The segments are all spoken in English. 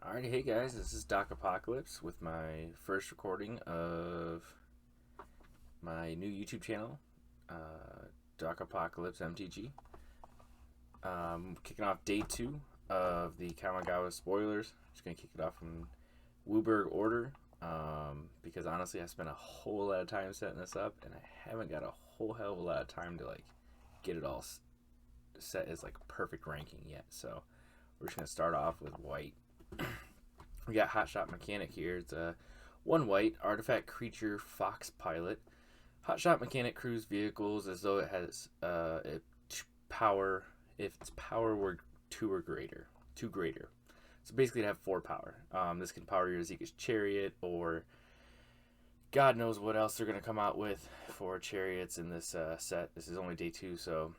Alrighty, hey guys, this is Doc Apocalypse with my first recording of my new YouTube channel, Doc Apocalypse MTG. Kicking off day 2 of the Kamagawa spoilers. Just gonna kick it off from Wooburg order, because honestly I spent a whole lot of time setting this up, and I haven't got a whole hell of a lot of time to get it all set as perfect ranking yet. So we're just gonna start off with white. We got Hotshot Mechanic here. It's a 1 white artifact creature fox pilot. Hotshot Mechanic crews vehicles as though it has power if its power were 2 or greater. So basically, it have 4 power. This can power your Zika's Chariot, or God knows what else they're gonna come out with for chariots in this set. This is only day 2, so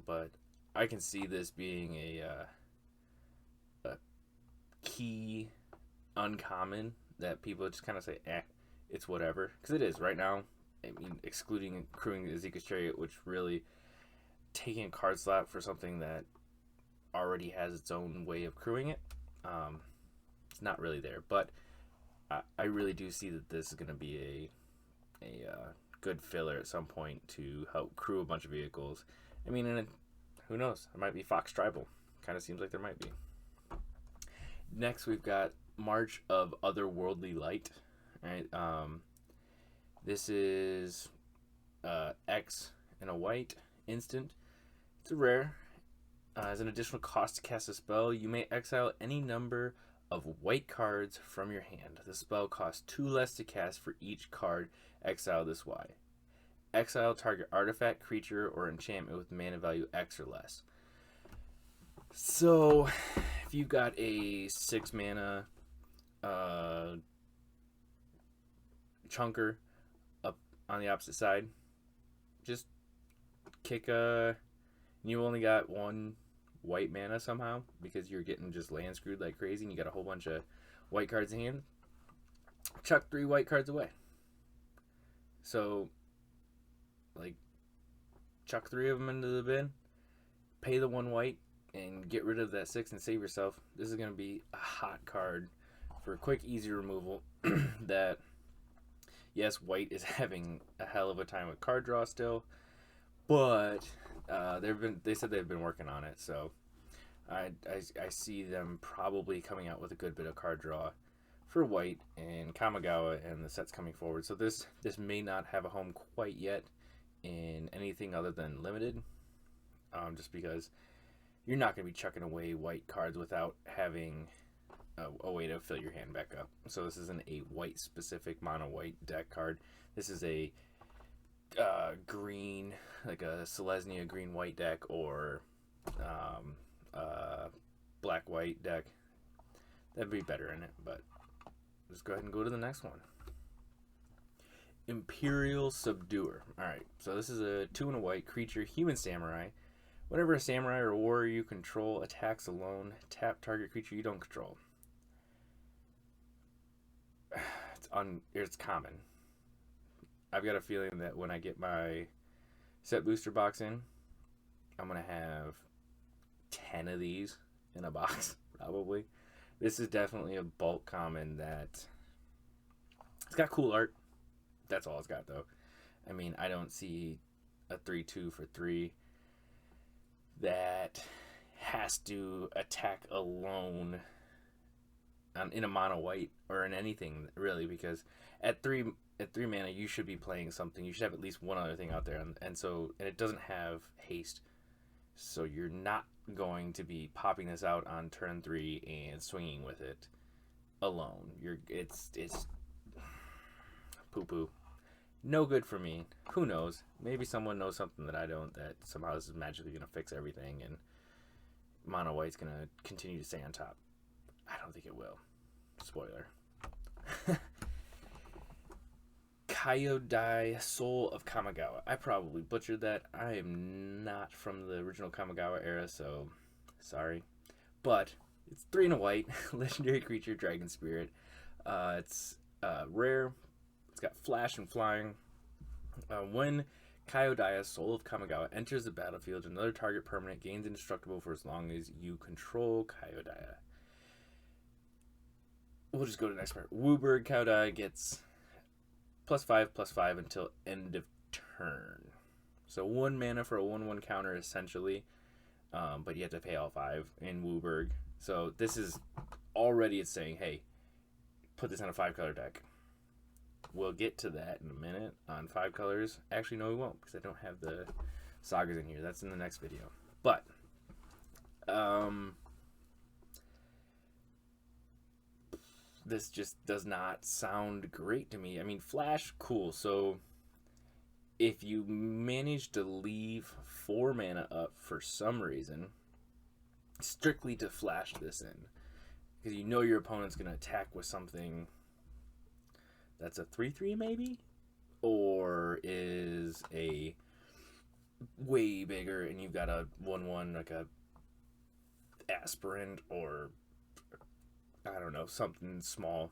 but I can see this being a key uncommon that people just kind of say, it's whatever, because it is right now. I mean, excluding crewing Zika's Chariot, which really taking a card slot for something that already has its own way of crewing it, it's not really there. But I really do see that this is going to be a good filler at some point to help crew a bunch of vehicles. I mean, and who knows? It might be Fox Tribal. Kind of seems like there might be. Next, we've got March of Otherworldly Light. Right, this is X and a white instant. It's a rare. As an additional cost to cast a spell, you may exile any number of white cards from your hand. The spell costs 2 less to cast for each card exiled this way. Exile target artifact, creature, or enchantment with mana value X or less. So, if you've got a 6 mana chunker up on the opposite side, just kick you only got 1 white mana somehow because you're getting just land screwed like crazy and you got a whole bunch of white cards in hand. Chuck 3 white cards away. So, chuck 3 of them into the bin, pay the 1 white, and get rid of that 6 and save yourself. This is going to be a hot card for quick, easy removal. That, yes, white is having a hell of a time with card draw still, but they said they've been working on it, so I see them probably coming out with a good bit of card draw for white and Kamagawa and the sets coming forward. So this may not have a home quite yet in anything other than limited, just because you're not going to be chucking away white cards without having a way to fill your hand back up. So this isn't a white specific mono white deck card. This is a green, like a Selesnya green white deck, or black white deck. That'd be better in it, but let's go ahead and go to the next one. Imperial Subduer. Alright, so this is a 2 and a white creature, human samurai. Whenever a samurai or warrior you control attacks alone, tap target creature you don't control. It's common. I've got a feeling that when I get my set booster box in, I'm going to have 10 of these in a box, probably. This is definitely a bulk common that it's got cool art. That's all it's got, though. I mean, I don't see a 3/2 for 3 that has to attack alone in a mono white or in anything really, because at 3 mana you should be playing something. You should have at least one other thing out there, and it doesn't have haste, so you're not going to be popping this out on turn 3 and swinging with it alone. It's poo poo. No good for me. Who knows? Maybe someone knows something that I don't, that somehow this is magically going to fix everything and mono white's going to continue to stay on top. I don't think it will. Spoiler. Kaio-Dai, Soul of Kamagawa. I probably butchered that. I am not from the original Kamagawa era, so sorry. But it's 3 and a white, legendary creature, dragon spirit. It's rare. It's got flash and flying. When Kaio-Dai, Soul of Kamagawa, enters the battlefield, another target permanent gains indestructible for as long as you control Kaio-Dai. we'll just go to the next part. Wooburg Kaio-Dai gets +5/+5 until end of turn. So 1 mana for a 1/1 counter essentially, but you have to pay all 5 in Wooburg. So this is already it's saying, hey, put this on a 5-color deck. We'll get to that in a minute on 5 colors. Actually, no, we won't because I don't have the sagas in here. That's in the next video. But this just does not sound great to me. I mean, Flash, cool. So if you manage to leave 4 mana up for some reason, strictly to flash this in, because you know your opponent's going to attack with something that's a 3/3 maybe, or is a way bigger, and you've got a 1/1 like a aspirant, or I don't know, something small.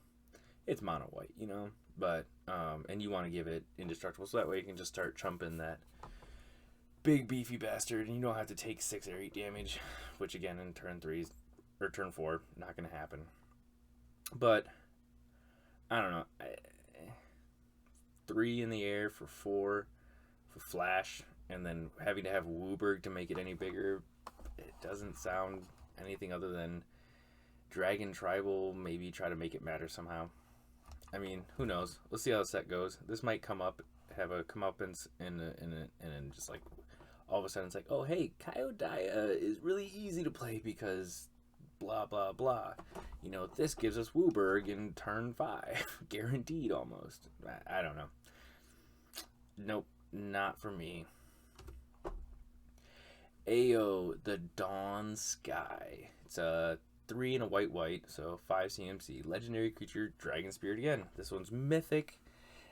It's mono white, you know, but and you want to give it indestructible, so that way you can just start chumping that big beefy bastard, and you don't have to take 6 or 8 damage, which again in turn 3 or turn 4 not gonna happen. But I don't know, 3 in the air for 4 for flash, and then having to have Wooburg to make it any bigger, it doesn't sound anything other than Dragon Tribal. Maybe try to make it matter somehow. I mean, who knows? Let's see how the set goes. This might come up, have a comeuppance, and just like all of a sudden it's like, oh hey, Kaio-Dai is really easy to play because blah blah blah. You know, this gives us Wooburg in turn 5, guaranteed almost. I don't know. Nope, not for me. Ayo, the Dawn Sky. It's a 3 and a white, so 5 CMC. Legendary creature, Dragon Spirit again. This one's mythic.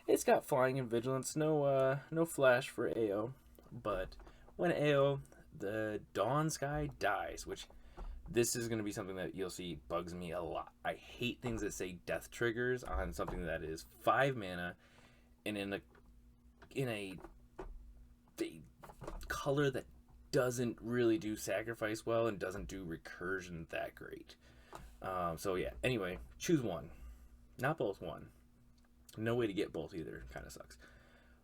It's got flying and vigilance. No flash for Ayo. But when Ayo, the Dawn Sky dies, which this is going to be something that you'll see bugs me a lot. I hate things that say death triggers on something that is 5 mana and in a color that doesn't really do sacrifice well and doesn't do recursion that great. So yeah, anyway, choose one. Not both, one. No way to get both either. Kind of sucks.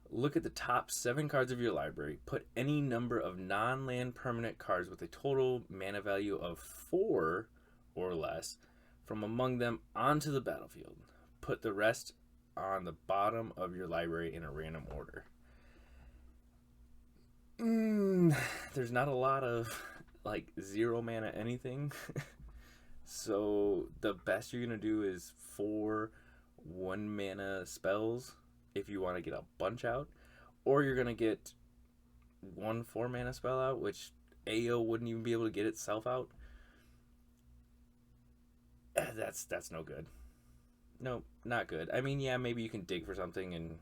Look at the top 7 cards of your library. Put any number of non-land permanent cards with a total mana value of 4 or less from among them onto the battlefield. Put the rest on the bottom of your library in a random order. There's not a lot of like 0 mana anything. So the best you're gonna do is 4 1 mana spells if you want to get a bunch out, or you're gonna get 1 4 mana spell out, which Ayo wouldn't even be able to get itself out. That's no good. No, not good. I mean, yeah, maybe you can dig for something and,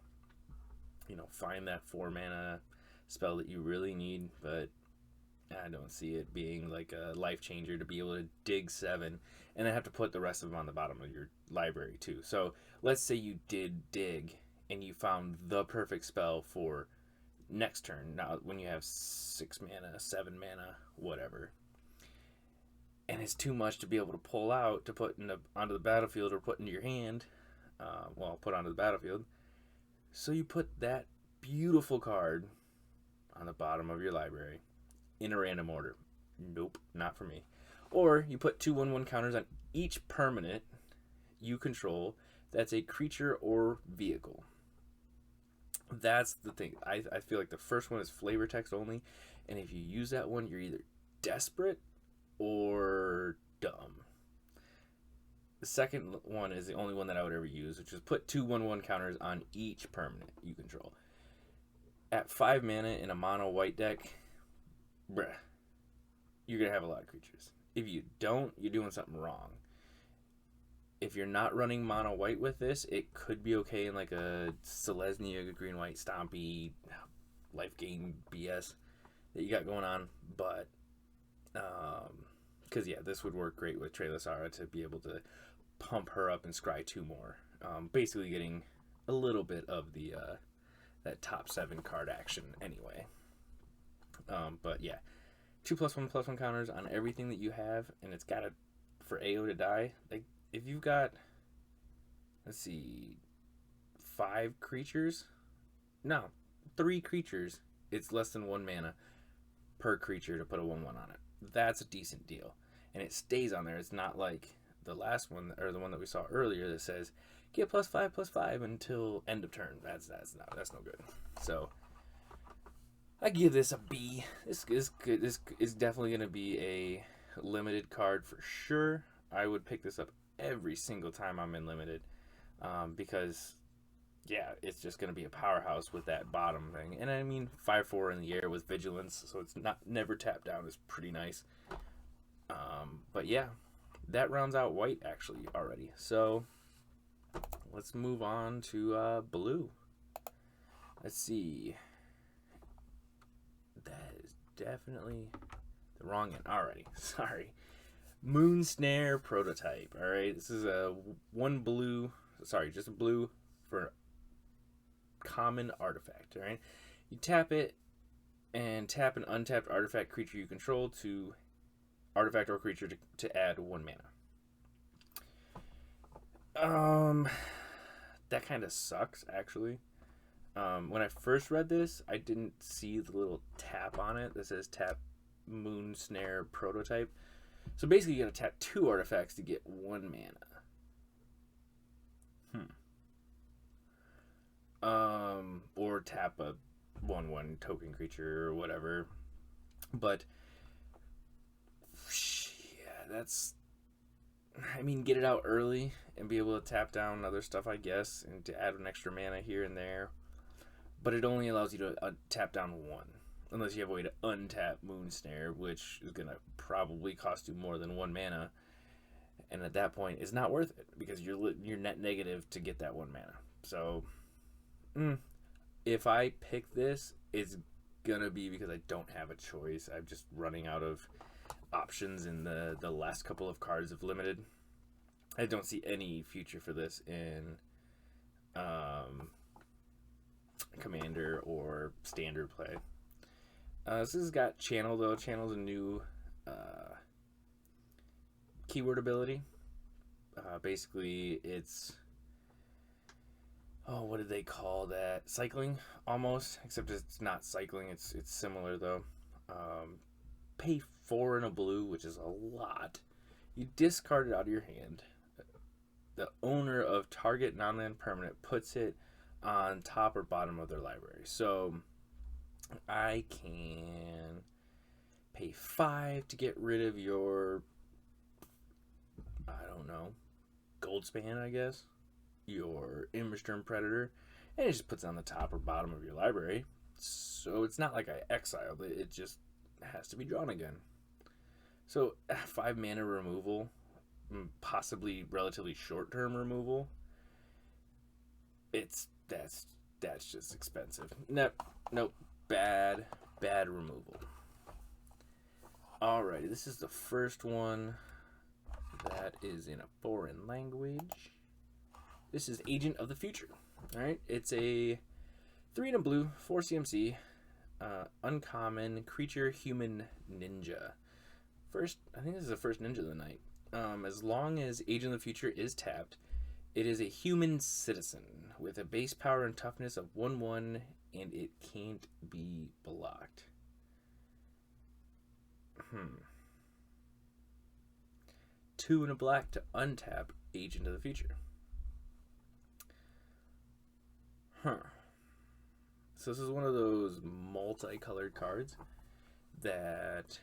you know, find that 4 mana spell that you really need, but I don't see it being like a life changer to be able to dig 7 and then have to put the rest of them on the bottom of your library too. So let's say you did dig and you found the perfect spell for next turn. Now when you have 6 mana, 7 mana, whatever, and it's too much to be able to pull out to put onto the battlefield or put into your hand, put onto the battlefield. So you put that beautiful card on the bottom of your library in a random order. Nope, not for me. Or you put 2 1/1 counters on each permanent you control that's a creature or vehicle. That's the thing. I feel like the first one is flavor text only, and if you use that one, you're either desperate or dumb. The second one is the only one that I would ever use, which is put 2 1/1 counters on each permanent you control. At 5 mana in a mono white deck, bruh, you're going to have a lot of creatures. If you don't, you're doing something wrong. If you're not running mono white with this, it could be okay in like a Selesnya green white stompy life gain BS that you got going on, but because yeah, this would work great with Trelasara to be able to pump her up and scry 2 more, basically getting a little bit of the that top 7 card action anyway. But yeah, 2+1/+1 counters on everything that you have, and it's got for Ayo to die. Like if you've got let's see, 5 creatures? No, 3 creatures. It's less than 1 mana per creature to put a 1/1 on it. That's a decent deal. And it stays on there. It's not like the last one, or the one that we saw earlier that says, get +5/+5 until end of turn. That's no good. So I give this a B. This is good. This is definitely going to be a limited card for sure. I would pick this up every single time I'm in limited, because yeah, it's just going to be a powerhouse with that bottom thing. And I mean, 5/4 in the air with vigilance, so it's never tapped down is pretty nice. But yeah, that rounds out white actually already. So let's move on to blue. Let's see. That is definitely the wrong end already. Sorry. Moon Snare prototype. All right, this is a just a blue for common artifact. All right, you tap it and tap an untapped artifact creature you control to artifact or creature to add 1 mana. That kind of sucks actually. When I first read this, I didn't see the little tap on it that says tap Moon Snare prototype. So basically, you gotta tap 2 artifacts to get 1 mana. Or tap a 1/1 token creature or whatever. But yeah, that's. I mean, get it out early and be able to tap down other stuff, I guess, and to add an extra mana here and there. But it only allows you to tap down 1. Unless you have a way to untap Moon Snare, which is going to probably cost you more than 1 mana. And at that point, it's not worth it, because you're net negative to get that 1 mana. So, if I pick this, it's going to be because I don't have a choice. I'm just running out of options in the last couple of cards of limited. I don't see any future for this in Commander or Standard play. This has got Channel, though. Channel's a new keyword ability. Basically, it's... Oh, what did they call that? Cycling, almost. Except it's not cycling. It's similar, though. Pay 4 in a blue, which is a lot. You discard it out of your hand. The owner of target non-land permanent puts it on top or bottom of their library. So I can pay 5 to get rid of your, I don't know, Goldspan, I guess, your Immersturm Predator, and it just puts it on the top or bottom of your library. So it's not like I exiled it, it just has to be drawn again. So 5 mana removal, possibly relatively short-term removal, that's just expensive. Nope, bad removal. Alrighty, this is the first one that is in a foreign language. This is Agent of the Future. Alright, it's a 3 in a blue, 4 CMC, uncommon creature human ninja. I think this is the first ninja of the night. As long as Agent of the Future is tapped, it is a human citizen with a base power and toughness of 1/1, and it can't be blocked. 2 and a black to untap Agent of the Future. So this is one of those multicolored cards that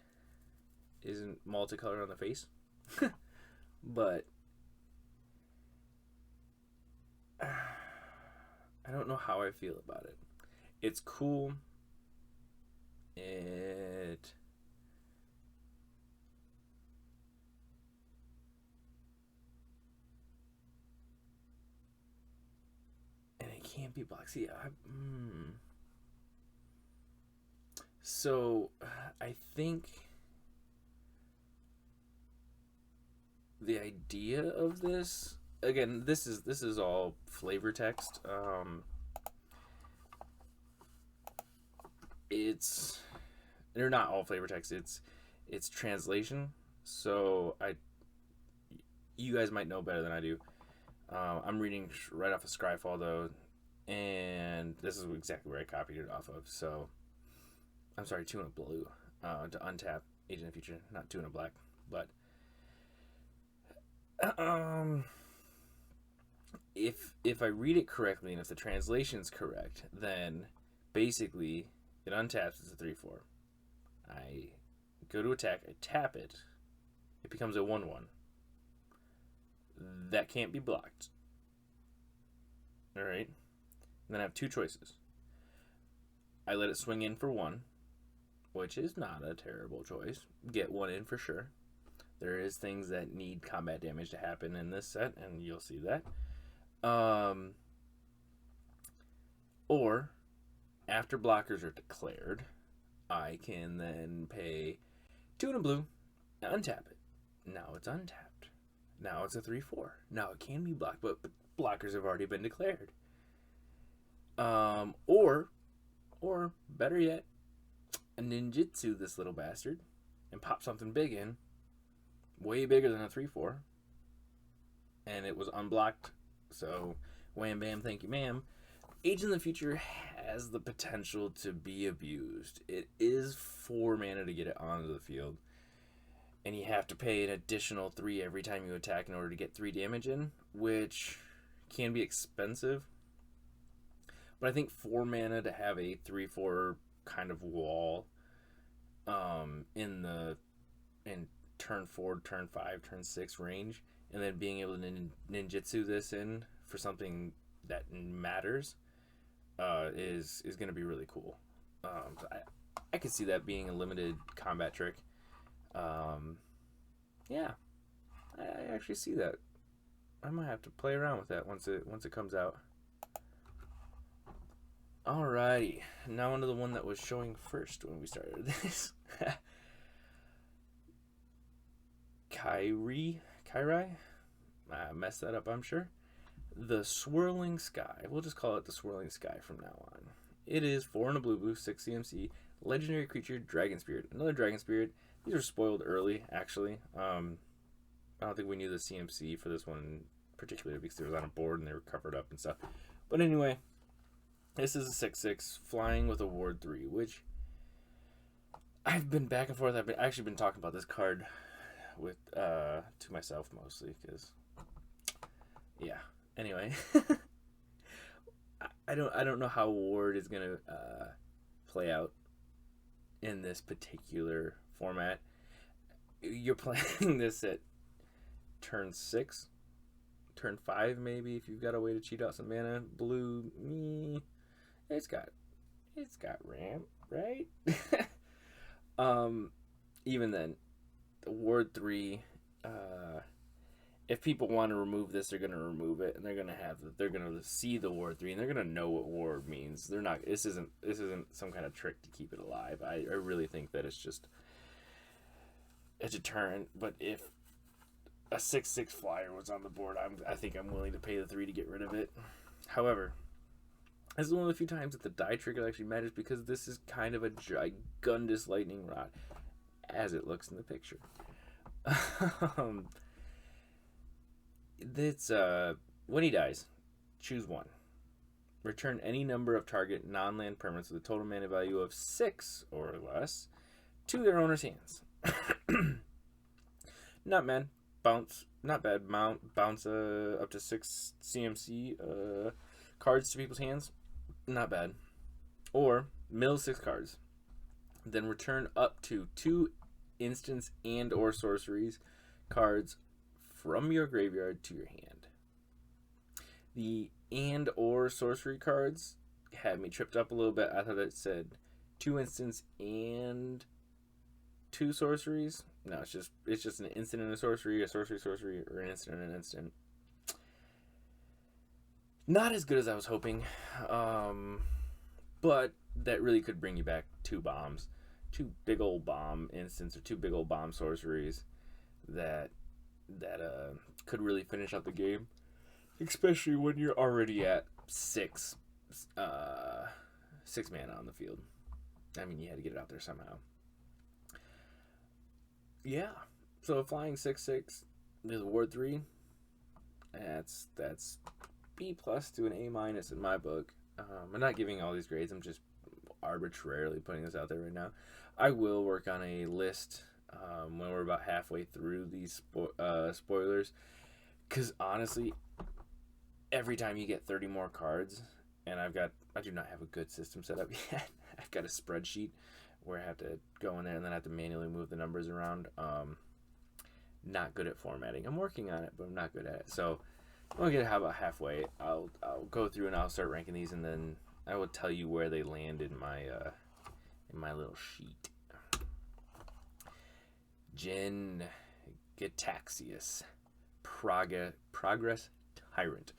isn't multicolored on the face. But I don't know how I feel about it. It's cool. And it can't be blocked. See, So I think the idea of this, again, this is all flavor text. They're not all flavor text. It's translation. So you guys might know better than I do. I'm reading right off of Scryfall, though, and this is exactly where I copied it off of. So, I'm sorry, Tuna Blue, to untap Agent of the Future, not Tuna Black, but if I read it correctly and if the translation's correct, then basically it untaps as a 3/4. I go to attack, I tap it, it becomes a 1/1. That can't be blocked. Alright. Then I have two choices. I let it swing in for 1, which is not a terrible choice. Get 1 in for sure. There is things that need combat damage to happen in this set, and you'll see that. Or, after blockers are declared, I can then pay 2 and a blue, untap it. Now it's untapped. Now it's a 3/4. Now it can be blocked, but blockers have already been declared. Or better yet, a ninjutsu this little bastard and pop something big in, way bigger than a 3/4, and it was unblocked. So, wham bam, thank you, ma'am. Agent of the Future has the potential to be abused. It is 4 mana to get it onto the field, and you have to pay an additional 3 every time you attack in order to get 3 damage in, which can be expensive. But I think 4 mana to have a 3/4 kind of wall in turn 4, turn 5, turn 6 range, and then being able to ninjutsu this in for something that matters is going to be really cool. So I could see that being a limited combat trick. Yeah, I actually see that. I might have to play around with that once it comes out. Alrighty, now onto the one that was showing first when we started this. Kairi? I messed that up, I'm sure. The Swirling Sky. We'll just call it the Swirling Sky from now on. It is 4 and a blue, 6 CMC, legendary creature, Dragon Spirit. Another Dragon Spirit. These are spoiled early, actually. I don't think we knew the CMC for this one particularly because it was on a board and they were covered up and stuff. But anyway, this is a 6/6 flying with a Ward 3, which I've been back and forth. I've actually been talking about this card with to myself mostly because, yeah. Anyway, I don't know how Ward is gonna play out in this particular format. You're playing this at turn 6, turn 5 maybe if you've got a way to cheat out some mana. Blue, it's got ramp, right? Even then, the Ward 3, if people want to remove this, they're going to remove it, and they're going to see the Ward 3, and they're going to know what Ward means. They're not. This isn't some kind of trick to keep it alive. I really think that it's just a deterrent. But if a 6/6 flyer was on the board, I think I'm willing to pay the 3 to get rid of it. However, this is one of the few times that the die trigger actually matters because this is kind of a gigundous lightning rod, as it looks in the picture. It's when he dies, choose 1. Return any number of target non-land permanents with a total mana value of 6 or less to their owner's hands. Not bad. Bounce up to 6 CMC cards to people's hands. Not bad. Or mill 6 cards. Then return up to 2 instants and or sorceries cards from your graveyard to your hand. The and or sorcery cards had me tripped up a little bit. I thought it said 2 instants and 2 sorceries. No, it's just an instant and a sorcery, or an instant and an instant. Not as good as I was hoping, but that really could bring you back 2 bombs, 2 big old bomb instants, or 2 big old bomb sorceries that could really finish out the game, especially when you're already at 6 mana on the field. I mean, you had to get it out there somehow. Yeah, so flying 6/6 with Ward 3, That's B plus to an A minus in my book. I'm not giving all these grades. I'm just arbitrarily putting this out there right now. I will work on a list when we're about halfway through these spoilers, because honestly, every time you get 30 more cards, and I do not have a good system set up yet. I've got a spreadsheet where I have to go in there and then I have to manually move the numbers around. Not good at formatting. I'm working on it, but I'm not good at it. So I'll get about halfway. I'll go through and I'll start ranking these, and then I will tell you where they land in my little sheet. Jin Gitaxius, Progress Tyrant.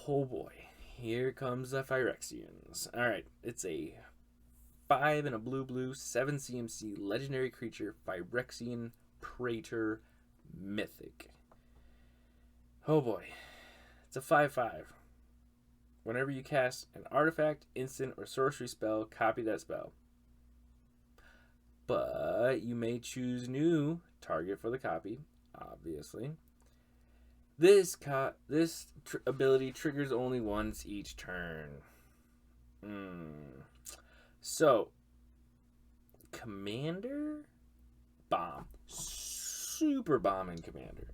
Oh boy, here comes the Phyrexians. Alright, it's a 5 and a blue, 7 CMC legendary creature, Phyrexian Praetor Mythic. Oh boy, it's a 5/5. Whenever you cast an artifact, instant, or sorcery spell, copy that spell. But you may choose new target for the copy, obviously. This ability triggers only once each turn. So, Commander? Bomb. Super bomb in Commander.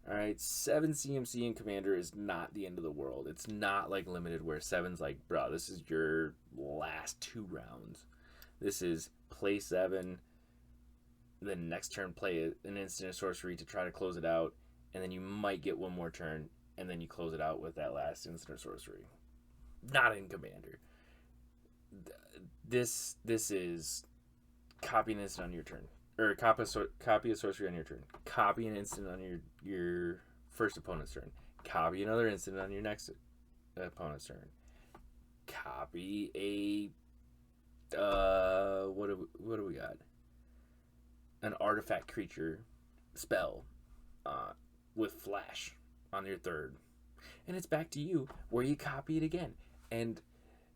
Alright, 7 CMC in Commander is not the end of the world. It's not like Limited where 7's like, bro, this is your last 2 rounds. This is play 7, then next turn play an instant or sorcery to try to close it out, and then you might get one more turn, and then you close it out with that last instant or sorcery. Not in Commander. This is copy an instant on your turn. Or copy a sorcery on your turn. Copy an instant on your first opponent's turn. Copy another instant on your next opponent's turn. Copy a what do we got? An artifact creature spell with flash on your third. And it's back to you where you copy it again. And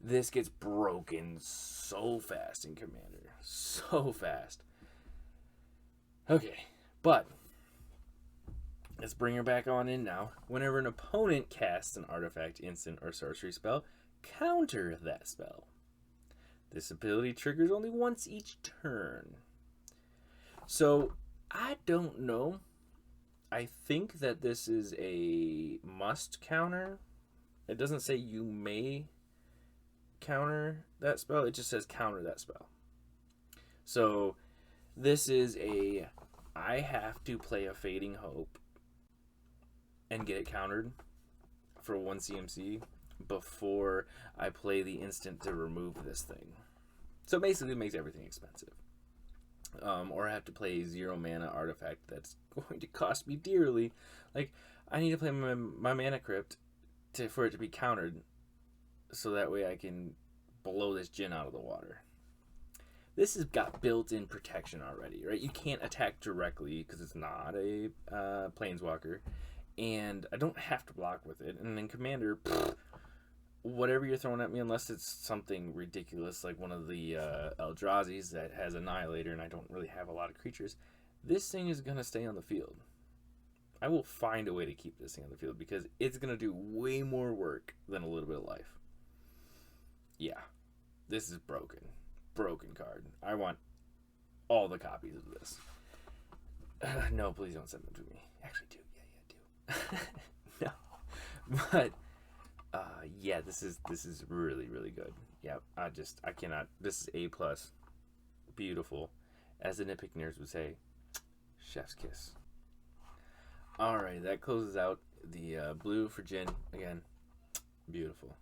this gets broken so fast in Commander. So fast. Okay, but let's bring her back on in now. Whenever an opponent casts an artifact, instant, or sorcery spell, counter that spell. This ability triggers only once each turn. So, I don't know. I think that this is a must counter. It doesn't say you may counter that spell. It just says counter that spell. So, this is I have to play a Fading Hope and get it countered for 1 CMC before I play the instant to remove this thing. So basically it makes everything expensive. Or I have to play a 0 mana artifact that's going to cost me dearly. Like, I need to play my Mana Crypt for it to be countered so that way I can blow this Djinn out of the water. This has got built-in protection already, right? You can't attack directly because it's not a Planeswalker. And I don't have to block with it. And in Commander, whatever you're throwing at me, unless it's something ridiculous like one of the Eldrazi's that has Annihilator and I don't really have a lot of creatures, this thing is going to stay on the field. I will find a way to keep this thing on the field because it's going to do way more work than a little bit of life. Yeah, this is broken. Broken card. I want all the copies of this. No, please don't send them to me. Actually, do. Yeah, do. No, but yeah, this is really, really good. Yeah, I cannot. This is A plus. Beautiful, as the nitpick nerds would say. Chef's kiss. All right, that closes out the blue for Jin again. Beautiful.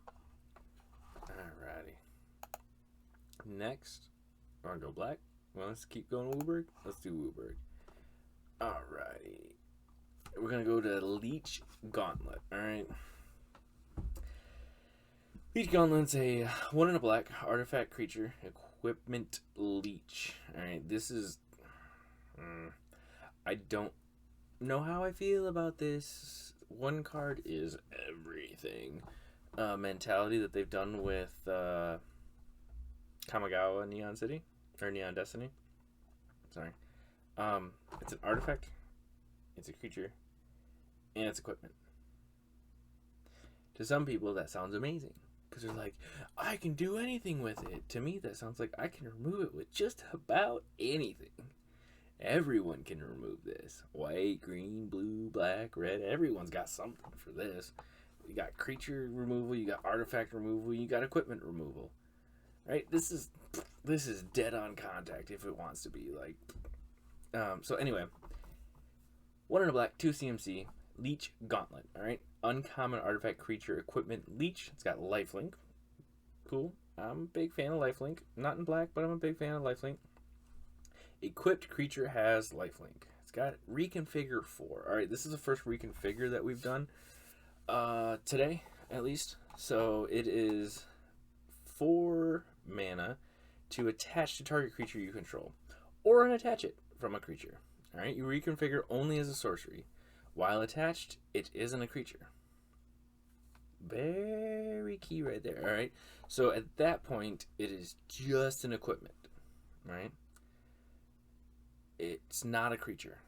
Alrighty. Next, I want to go black. Well, let's keep going Wooburg. Let's do Wooburg. Alrighty. We're going to go to Leech Gauntlet. Alright. Leech Gauntlet's a 1 and a black artifact creature. Equipment Leech. Alright, this is... I don't know how I feel about this. One card is everything. Mentality that they've done with... Kamagawa Neon City or Neon Destiny. Sorry. It's an artifact. It's a creature. and it's equipment. To some people, that sounds amazing. Because they're like, I can do anything with it. To me, that sounds like I can remove it with just about anything. Everyone can remove this. White, green, blue, black, red. Everyone's got something for this. You got creature removal, you got artifact removal, you got equipment removal. Right? This is dead on contact if it wants to be. Like, so anyway. 1 in a black, 2 CMC, Leech Gauntlet. Alright? Uncommon artifact creature equipment Leech. It's got lifelink. Cool. I'm a big fan of lifelink. Not in black, but I'm a big fan of lifelink. Equipped creature has lifelink. It's got reconfigure 4. Alright, this is the first reconfigure that we've done today, at least. So it is 4 mana to attach to target creature you control, or unattach it from a creature. Alright, you reconfigure only as a sorcery. While attached, it isn't a creature. Very key right there. Alright, so at that point, it is just an equipment. Right? It's not a creature.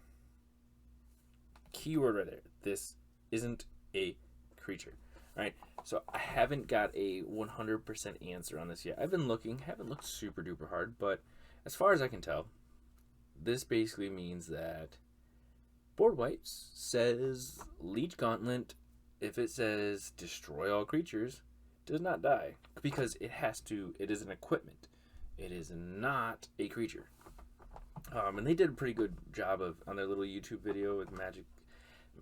Keyword right there. This isn't a creature. Alright, so I haven't got a 100% answer on this yet. I've been looking, haven't looked super duper hard, but as far as I can tell, this basically means that board wipes says Leech Gauntlet, if it says destroy all creatures, does not die. Because it has to, it is an equipment. It is not a creature. And they did a pretty good job of, on their little YouTube video with Magic,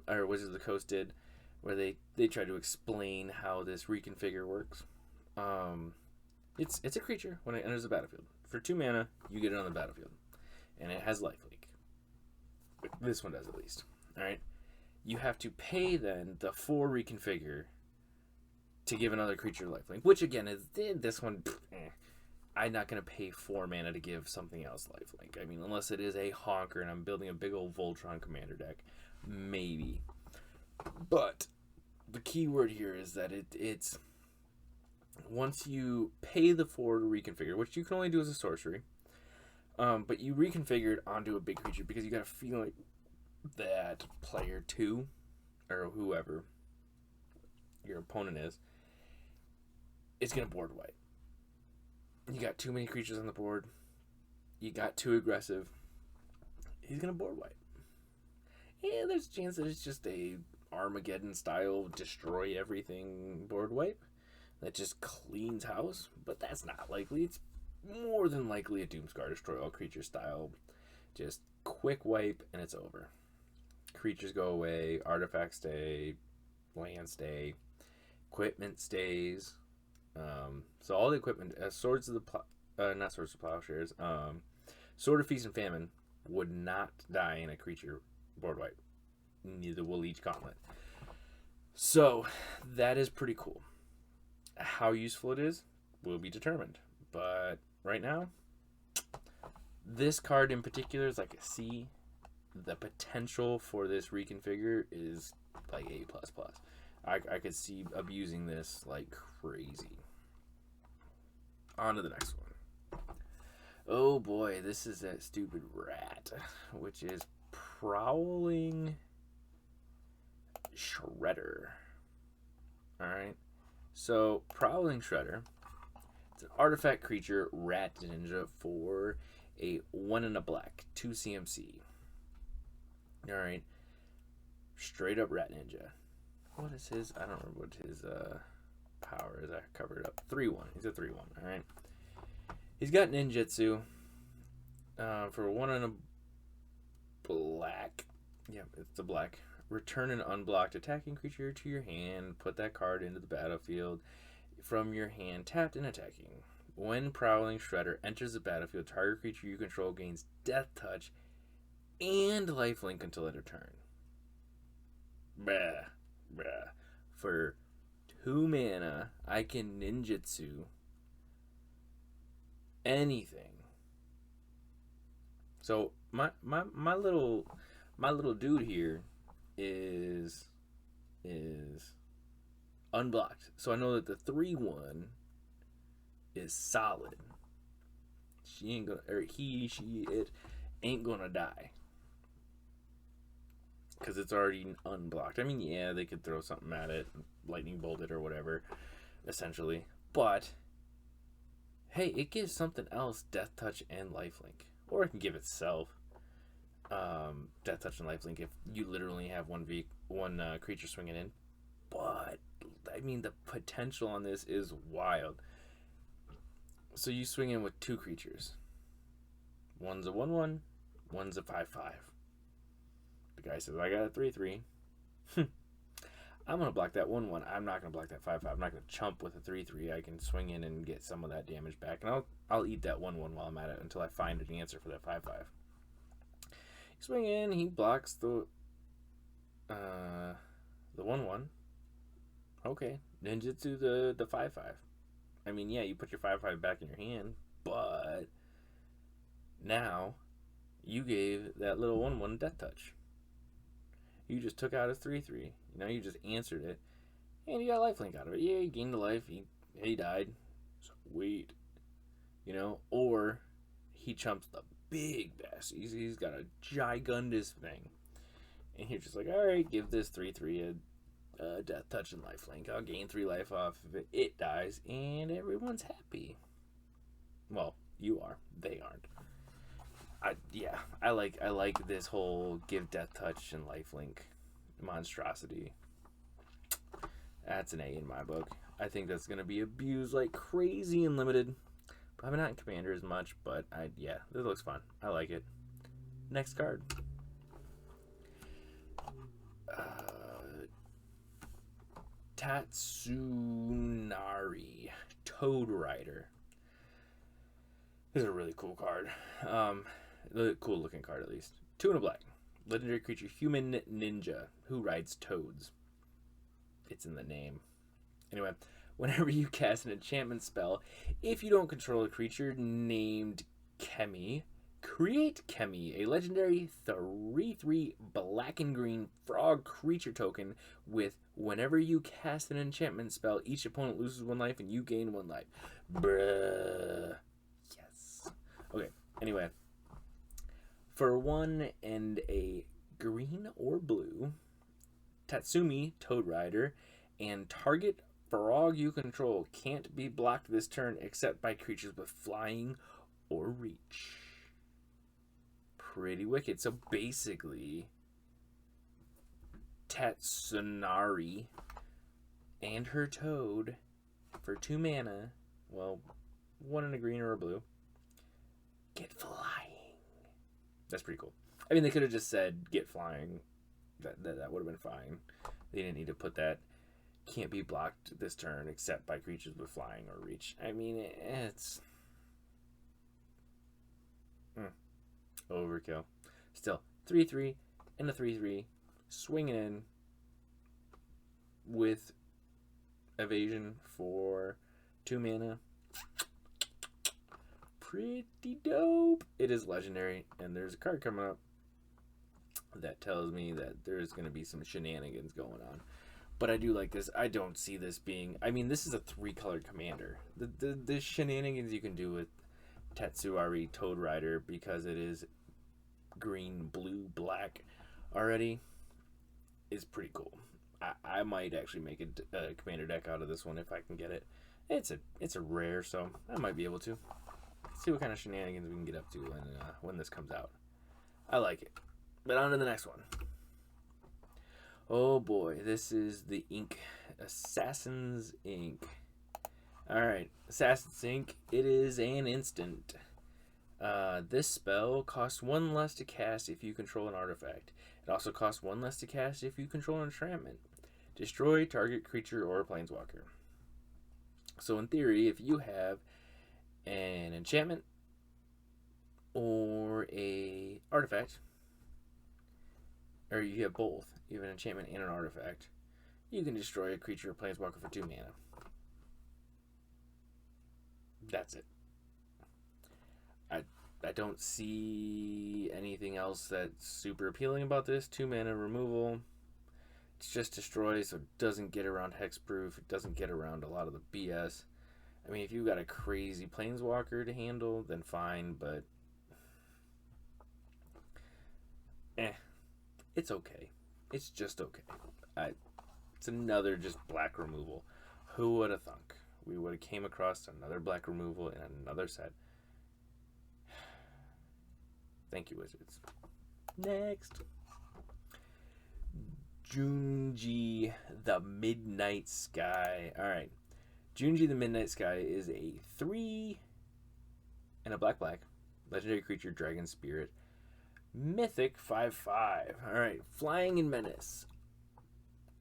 or Wizards of the Coast did, where they tried to explain how this reconfigure works. It's a creature when it enters the battlefield. For 2 mana, you get it on the battlefield. And it has lifelink. This one does at least. Alright? You have to pay then the 4 reconfigure to give another creature lifelink. Which again is this one. I'm not going to pay 4 mana to give something else lifelink. I mean, unless it is a honker and I'm building a big old Voltron commander deck. Maybe. But the key word here is that it's once you pay the 4 to reconfigure, which you can only do as a sorcery, but you reconfigure it onto a big creature because you got a feeling that player 2, or whoever your opponent is going to board wipe. You got too many creatures on the board. You got too aggressive. He's going to board wipe. Yeah, there's a chance that it's just a Armageddon style destroy everything board wipe that just cleans house, but that's not likely. It's more than likely a Doomscar destroy all creature style. Just quick wipe and it's over. Creatures go away, artifacts stay, land stay, equipment stays. So all the equipment, Swords of the not Swords of Plowshares, Sword of Feast and Famine would not die in a creature board wipe. Neither will Leech Gauntlet. So that is pretty cool. How useful it is will be determined. But right now, this card in particular is like a C. The potential for this reconfigure is like A++. I could see abusing this like crazy. On to the next one. Oh boy, this is that stupid rat, which is Prowling Shredder. Alright, so Prowling Shredder, it's an artifact creature, rat ninja for a 1 in a black, 2 CMC. Alright, straight up rat ninja. What is his, I don't remember what his power is. I covered it up. 3-1. He's a 3-1, alright. He's got ninjutsu for 1 in a black. Yeah, it's a black. Return an unblocked attacking creature to your hand. Put that card into the battlefield from your hand, tapped and attacking. When Prowling Shredder enters the battlefield, target creature you control gains Death Touch and lifelink until end of turn. Bruh. For 2 mana, I can ninjutsu anything. So my little dude here is unblocked. So I know that the 3-1 is solid. She ain't gonna, or he, she, it ain't gonna die. because it's already unblocked. I mean, yeah, they could throw something at it, lightning bolt it or whatever, essentially. But hey, it gives something else Death Touch and Lifelink, or it can give itself Death Touch and Lifelink if you literally have one creature swinging in. But I mean, the potential on this is wild. So you swing in with 2 creatures. One's a 1/1, one's a 5/5. The guy says, I got a 3/3. I'm going to block that 1/1. I'm not going to block that 5/5. I'm not going to chump with a 3/3. I can swing in and get some of that damage back. And I'll eat that 1/1 while I'm at it until I find an answer for that 5/5. Swing in, he blocks the 1/1. Okay. Ninjutsu the 5/5. I mean, yeah, you put your 5/5 back in your hand, but now you gave that little 1/1 Death Touch. You just took out his 3/3. You know, you just answered it, and you got lifelink out of it. Yeah, he gained a life. He died. Sweet. You know, or he chumps the big bass. He's got a gigundous thing, and you're just like, all right, give this 3/3 a Death Touch and lifelink. I'll gain 3 life off of it. It dies, and everyone's happy. Well, you are. They aren't. I like this whole give Death Touch and lifelink monstrosity. That's an A in my book. I think that's gonna be abused like crazy in limited. Probably not in Commander as much, but yeah, this looks fun. I like it. Next card. Tatsu Nari, Toad Rider. This is a really cool card. Cool looking card at least. 2 and a black. Legendary creature, human ninja, who rides toads. It's in the name. Anyway, whenever you cast an enchantment spell, if you don't control a creature named Kemi, create Kemi, a legendary 3/3 black and green frog creature token with whenever you cast an enchantment spell, each opponent loses 1 life and you gain 1 life. Bruh. Yes. Okay, anyway. For 1 and a green or blue, Tatsumi, Toad Rider, and target frog you control can't be blocked this turn except by creatures with flying or reach. Pretty wicked. So basically, Tatsunari and her toad for 2 mana, well, 1 in a green or a blue, get flying. That's pretty cool. I mean, they could have just said get flying. That would have been fine. They didn't need to put that can't be blocked this turn except by creatures with flying or reach. I mean, it's overkill. Still, 3/3 and a 3/3 swinging in with evasion for 2 mana. Pretty dope. It is legendary, and there's a card coming up that tells me that there's going to be some shenanigans going on. But I do like this. I don't see this being... I mean, this is a 3-colored commander. The shenanigans you can do with Tatsuari Toad Rider, because it is green, blue, black already, is pretty cool. I might actually make a commander deck out of this one if I can get it. It's a rare, so I might be able to. See what kind of shenanigans we can get up to when this comes out. I like it. But on to the next one. Oh boy, this is the ink. Assassin's Ink. Alright, Assassin's Ink. It is an instant. This spell costs 1 less to cast if you control an artifact. It also costs 1 less to cast if you control an enchantment. Destroy target creature or planeswalker. So in theory, if you have an enchantment or a artifact, or you have both, you have an enchantment and an artifact, you can destroy a creature or planeswalker for 2 mana. That's it. I don't see anything else that's super appealing about this. 2 mana removal. It's just destroy, so it doesn't get around hexproof. It doesn't get around a lot of the BS. I mean, if you've got a crazy planeswalker to handle, then fine, but it's okay. It's just okay. It's another just black removal. Who would have thunk? We would have came across another black removal in another set. Thank you, Wizards. Next. Junji the Midnight Sky. Alright. Junji the Midnight Sky is a 3 and a black legendary creature, dragon spirit, mythic 5/5. Alright, flying and menace.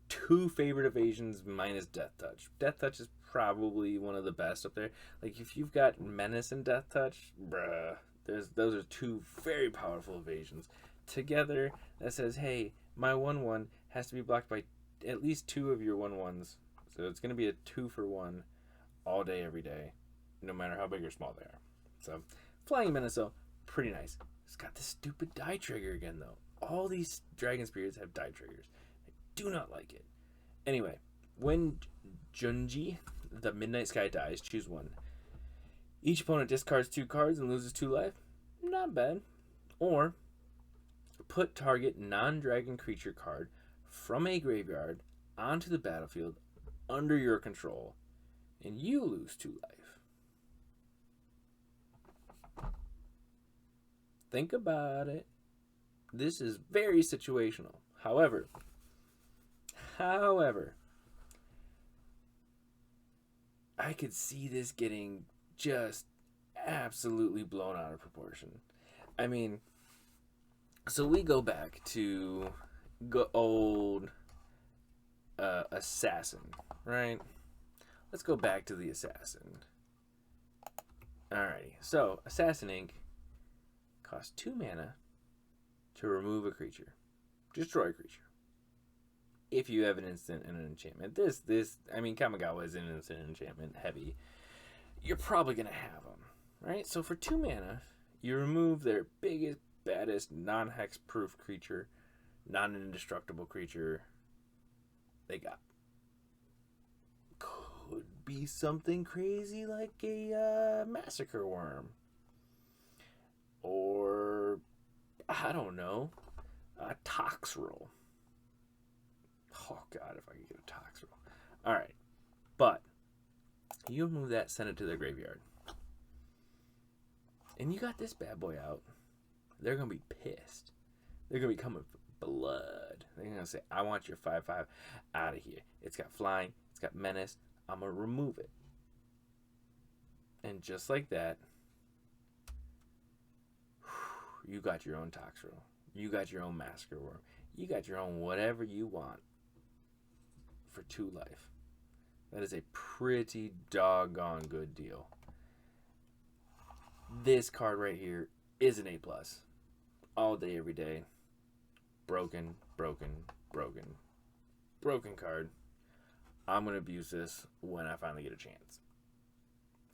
2 favorite evasions minus death touch. Death touch is probably one of the best up there. Like, if you've got menace and death touch, bruh, those are 2 very powerful evasions together. That says, hey, my 1/1 has to be blocked by at least 2 of your 1/1s. So it's going to be a 2 for 1 all day, every day, no matter how big or small they are. So, Flying Menace, though, pretty nice. It's got this stupid die trigger again, though. All these dragon spirits have die triggers. I do not like it. Anyway, when Junji, the Midnight Sky, dies, choose 1. Each opponent discards 2 cards and loses 2 life. Not bad. Or, put target non-dragon creature card from a graveyard onto the battlefield under your control, and you lose 2 life. Think about it. This is very situational. However, I could see this getting just absolutely blown out of proportion. I mean, so we go back to old Assassin, right? Let's go back to the Assassin. Alrighty, so Assassin Inc. costs 2 mana to remove a creature. Destroy a creature. If you have an instant and an enchantment. I mean, Kamagawa is an instant and enchantment heavy. You're probably going to have them, right? So for 2 mana, you remove their biggest, baddest, non-hex proof creature, non-indestructible creature they got. Could be something crazy like a Massacre Worm. Or, I don't know, a Toxrill. Oh, God, if I could get a Toxrill. Alright, but you remove that, send it to their graveyard. And you got this bad boy out. They're going to be pissed. They're going to be coming for blood. They're going to say, I want your 5/5 out of here. It's got flying. It's got menace. I'm going to remove it. And just like that, you got your own Toxrill. You got your own Massacre Worm. You got your own whatever you want for 2 life. That is a pretty doggone good deal. This card right here is an A+. All day, every day. Broken card. I'm going to abuse this when I finally get a chance.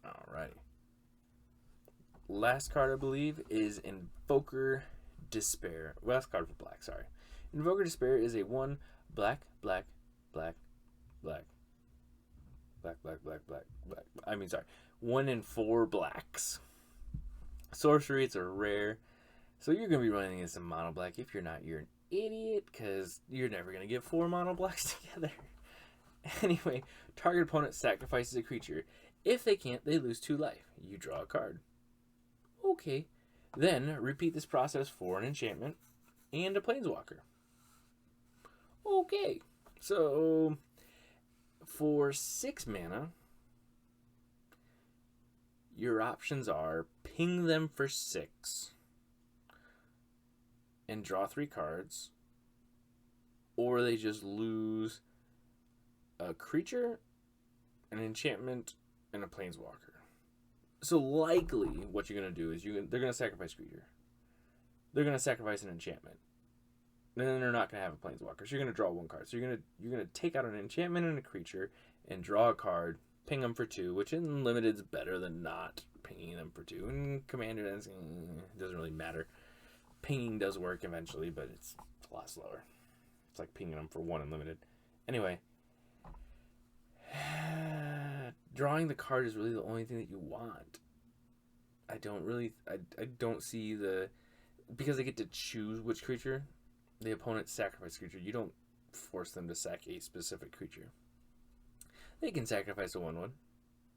Alrighty. Last card, I believe, is Invoker Despair. Last card for black, sorry. Invoker Despair is a 1 black. I mean, sorry. 1 and 4 blacks. Sorcery, it's a rare. So you're going to be running against a mono black. If you're not, you're an idiot, because you're never going to get 4 mono blacks together. Anyway, target opponent sacrifices a creature. If they can't, they lose 2 life. You draw a card. Okay. Then repeat this process for an enchantment and a planeswalker. Okay. So for 6 mana, your options are ping them for 6 and draw 3 cards, or they just lose a creature, an enchantment, and a planeswalker. So likely what you're going to do is they're going to sacrifice a creature. They're going to sacrifice an enchantment. Then they're not going to have a planeswalker. So you're going to draw 1 card. So you're going to take out an enchantment and a creature and draw a card, ping them for 2, which in limited is better than not pinging them for 2. And commander it doesn't really matter. Pinging does work eventually, but it's a lot slower. It's like pinging them for 1 in limited. Anyway, drawing the card is really the only thing that you want. I don't see because I get to choose which creature. the opponent sacrifice creature, you don't force them to sack a specific creature. They can sacrifice a 1/1.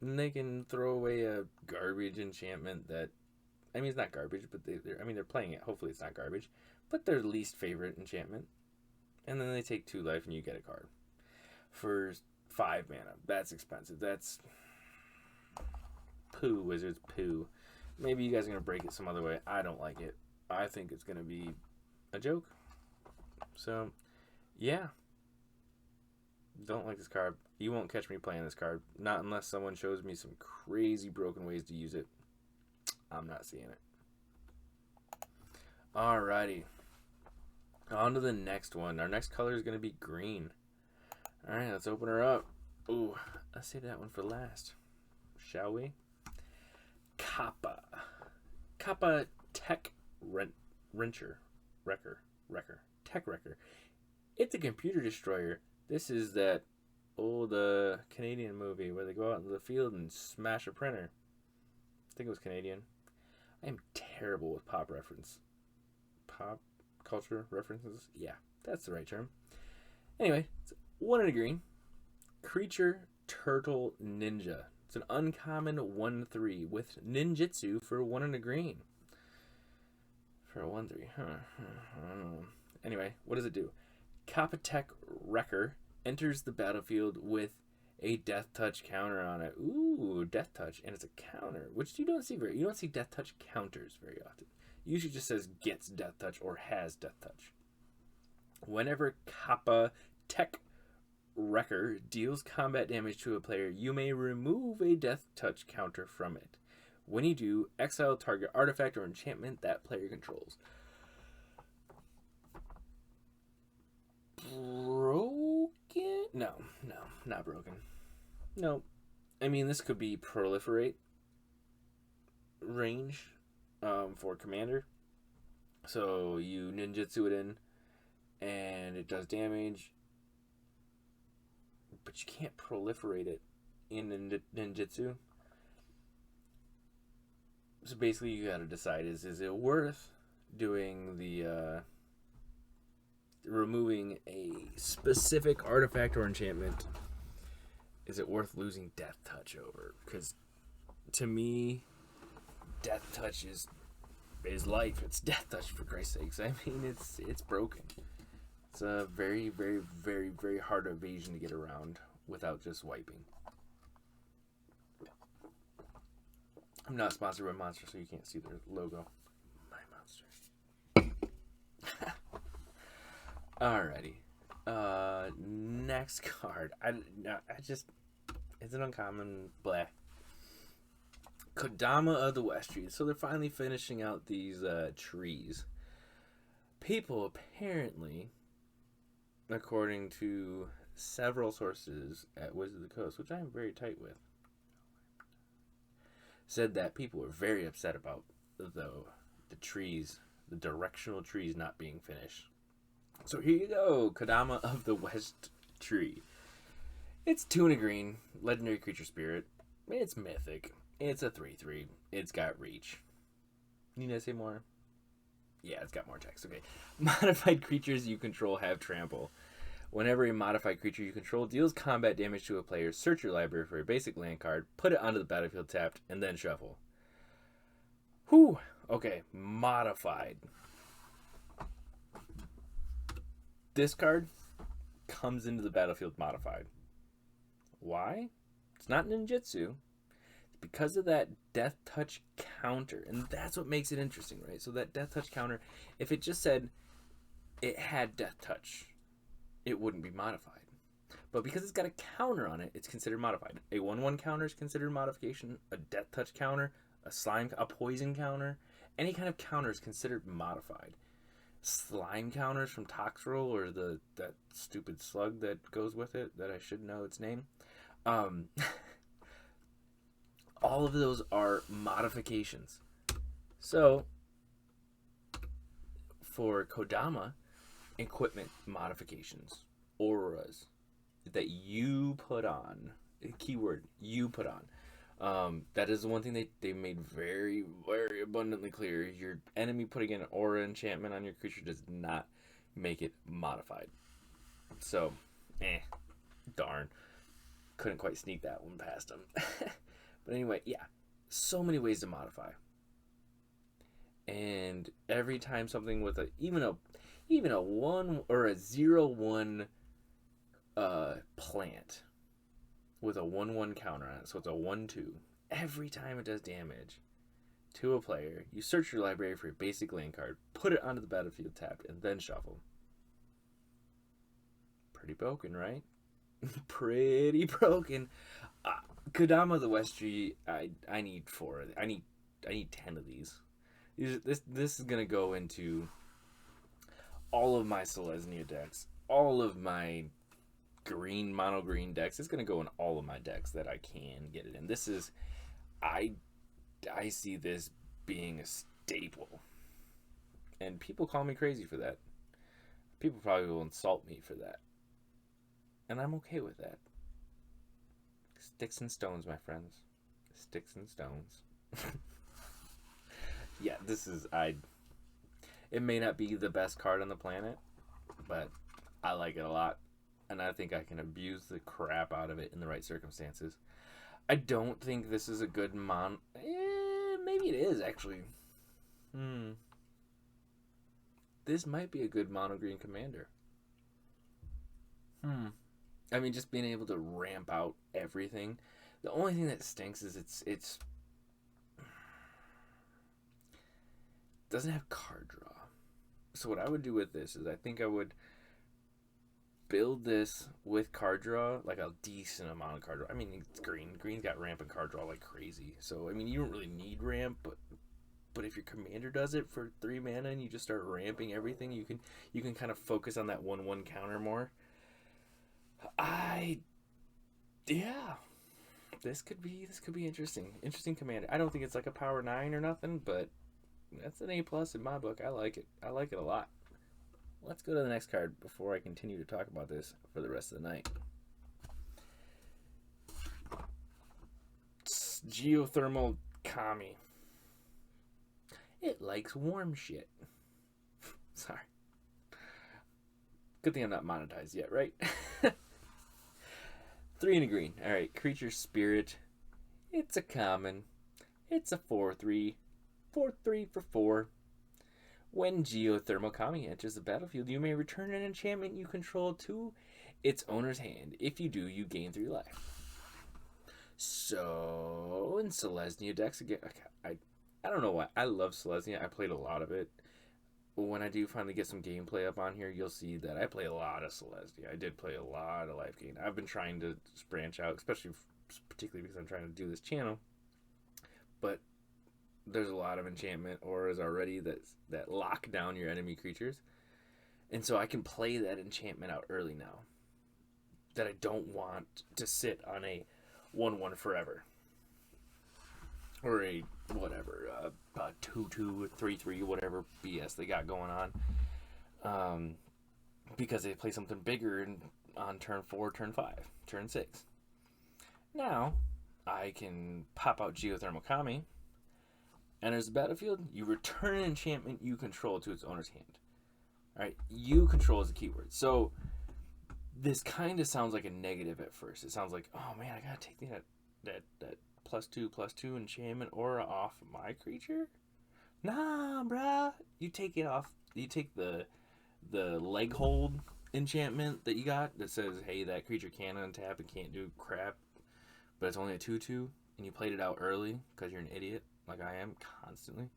And they can throw away a garbage enchantment that, I mean, it's not garbage, but they're playing it. Hopefully it's not garbage. But their least favorite enchantment. And then they take 2 life and you get a card. For 5 mana. That's expensive. That's poo, Wizards, poo. Maybe you guys are going to break it some other way. I don't like it. I think it's going to be a joke. So, yeah. Don't like this card. You won't catch me playing this card. Not unless someone shows me some crazy broken ways to use it. I'm not seeing it. Alrighty. On to the next one. Our next color is going to be green. Alright, let's open her up. Ooh, let's save that one for last. Shall we? Kappa. Kappa Tech Wrencher. Wrecker. Tech Wrecker. It's a computer destroyer. This is that old Canadian movie where they go out into the field and smash a printer. I think it was Canadian. I am terrible with pop culture references. Yeah, that's the right term. Anyway, it's 1 and a green. Creature Turtle Ninja. It's an uncommon 1/3 with ninjutsu for 1 and a green. For a 1/3. Anyway, what does it do? Kappa Tech Wrecker enters the battlefield with a Death Touch counter on it. Ooh, Death Touch, and it's a counter, which you don't see Death Touch counters very often. Usually just says gets Death Touch or has Death Touch. Whenever Kappa Tech Wrecker deals combat damage to a player, you may remove a Death Touch counter from it. When you do, exile target artifact or enchantment that player controls. Broken? No, not broken. No. I mean, this could be proliferate range for commander. So you ninjutsu it in, and it does damage, but you can't proliferate it in ninjutsu. So basically, you got to decide: is it worth doing the removing a specific artifact or enchantment? Is it worth losing Death Touch over? Because to me, Death Touch is life. It's Death Touch, for Christ's sakes. I mean, it's broken. It's a very, very, very, very hard evasion to get around without just wiping. I'm not sponsored by Monster, so you can't see their logo. My Monster. Alrighty. Next card. It's an uncommon blah. Kadama of the West Trees. So they're finally finishing out these trees. People apparently, according to several sources at Wizards of the Coast, which I am very tight with, said that people were very upset about the trees, the directional trees not being finished. So here you go, Kadama of the West Tree. It's 2 and a green, legendary creature spirit. It's mythic. It's a 3/3. It's got reach. Need I say more? Yeah, it's got more text. Okay. Modified creatures you control have trample. Whenever a modified creature you control deals combat damage to a player, search your library for a basic land card, put it onto the battlefield tapped, and then shuffle. Whew. Okay, modified. This card comes into the battlefield modified. Why? It's not ninjutsu. It's because of that Death Touch counter. And that's what makes it interesting, right? So that Death Touch counter, if it just said it had Death Touch, it wouldn't be modified. But because it's got a counter on it, it's considered modified. A 1/1 counter is considered modification. A Death Touch counter, a poison counter, any kind of counter is considered modified. Slime counters from Toxrill, or that stupid slug that goes with it that I should know its name. All of those are modifications. So for Kodama, equipment modifications, auras that you put on, keyword you put on. That is the one thing they made very, very abundantly clear. Your enemy putting an aura enchantment on your creature does not make it modified. So, darn. Couldn't quite sneak that one past him. But anyway, yeah. So many ways to modify. And every time something with even a 1 or a 0/1 plant with a 1/1 counter on it, so it's a 1/2. Every time it does damage to a player, you search your library for a basic land card, put it onto the battlefield tapped, and then shuffle. Pretty broken, right? Pretty broken. Kadama the Westry, I need 4. I need 10 of these. This is gonna go into all of my Selesnya decks, all of my mono green decks. It's gonna go in all of my decks that I can get it in. This is, I see this being a staple, and people call me crazy for that. People probably will insult me for that, and I'm okay with that. Sticks and stones, my friends. Sticks and stones. Yeah, this is, it may not be the best card on the planet, but I like it a lot, and I think I can abuse the crap out of it in the right circumstances. I don't think this is a good maybe it is, actually. This might be a good mono green commander. I mean, just being able to ramp out everything. The only thing that stinks is it's doesn't have card draw. So what I would do with this is I think I would build this with card draw, like a decent amount of card draw. I mean, it's green. Green's got ramp and card draw like crazy. So, I mean, you don't really need ramp, but if your commander does it for 3 mana and you just start ramping everything, you can kind of focus on that 1/1 counter more. This could be interesting. Interesting commander. I don't think it's like a power 9 or nothing, but that's an A+ in my book. I like it. I like it a lot. Let's go to the next card before I continue to talk about this for the rest of the night. Geothermal Kami. It likes warm shit. Sorry. Good thing I'm not monetized yet, right? 3 and a green. Alright, creature spirit. It's a common. It's a 4/3. 4/3 for 4. When Geothermal Kami enters the battlefield, you may return an enchantment you control to its owner's hand. If you do, you gain 3 life. So, in Selesnya decks, again, I don't know why. I love Selesnya. I played a lot of it. When I do finally get some gameplay up on here, you'll see that I play a lot of Selesnya. I did play a lot of life gain. I've been trying to branch out, particularly because I'm trying to do this channel. But there's a lot of enchantment auras already that lock down your enemy creatures. And so I can play that enchantment out early now. That I don't want to sit on a 1/1 forever. Or a whatever, 2/2, 3/3, whatever BS they got going on. Because they play something bigger on turn 4, turn 5, turn 6. Now, I can pop out Geothermal Kami. Enters the battlefield, you return an enchantment you control to its owner's hand. Alright, you control is the keyword. So, this kind of sounds like a negative at first. It sounds like, oh man, I gotta take that +2/+2 enchantment aura off my creature? Nah, bruh. You take it off. You take the leg hold enchantment that you got that says, hey, that creature can't untap and can't do crap, but it's only a 2/2, and you played it out early because you're an idiot, like I am constantly.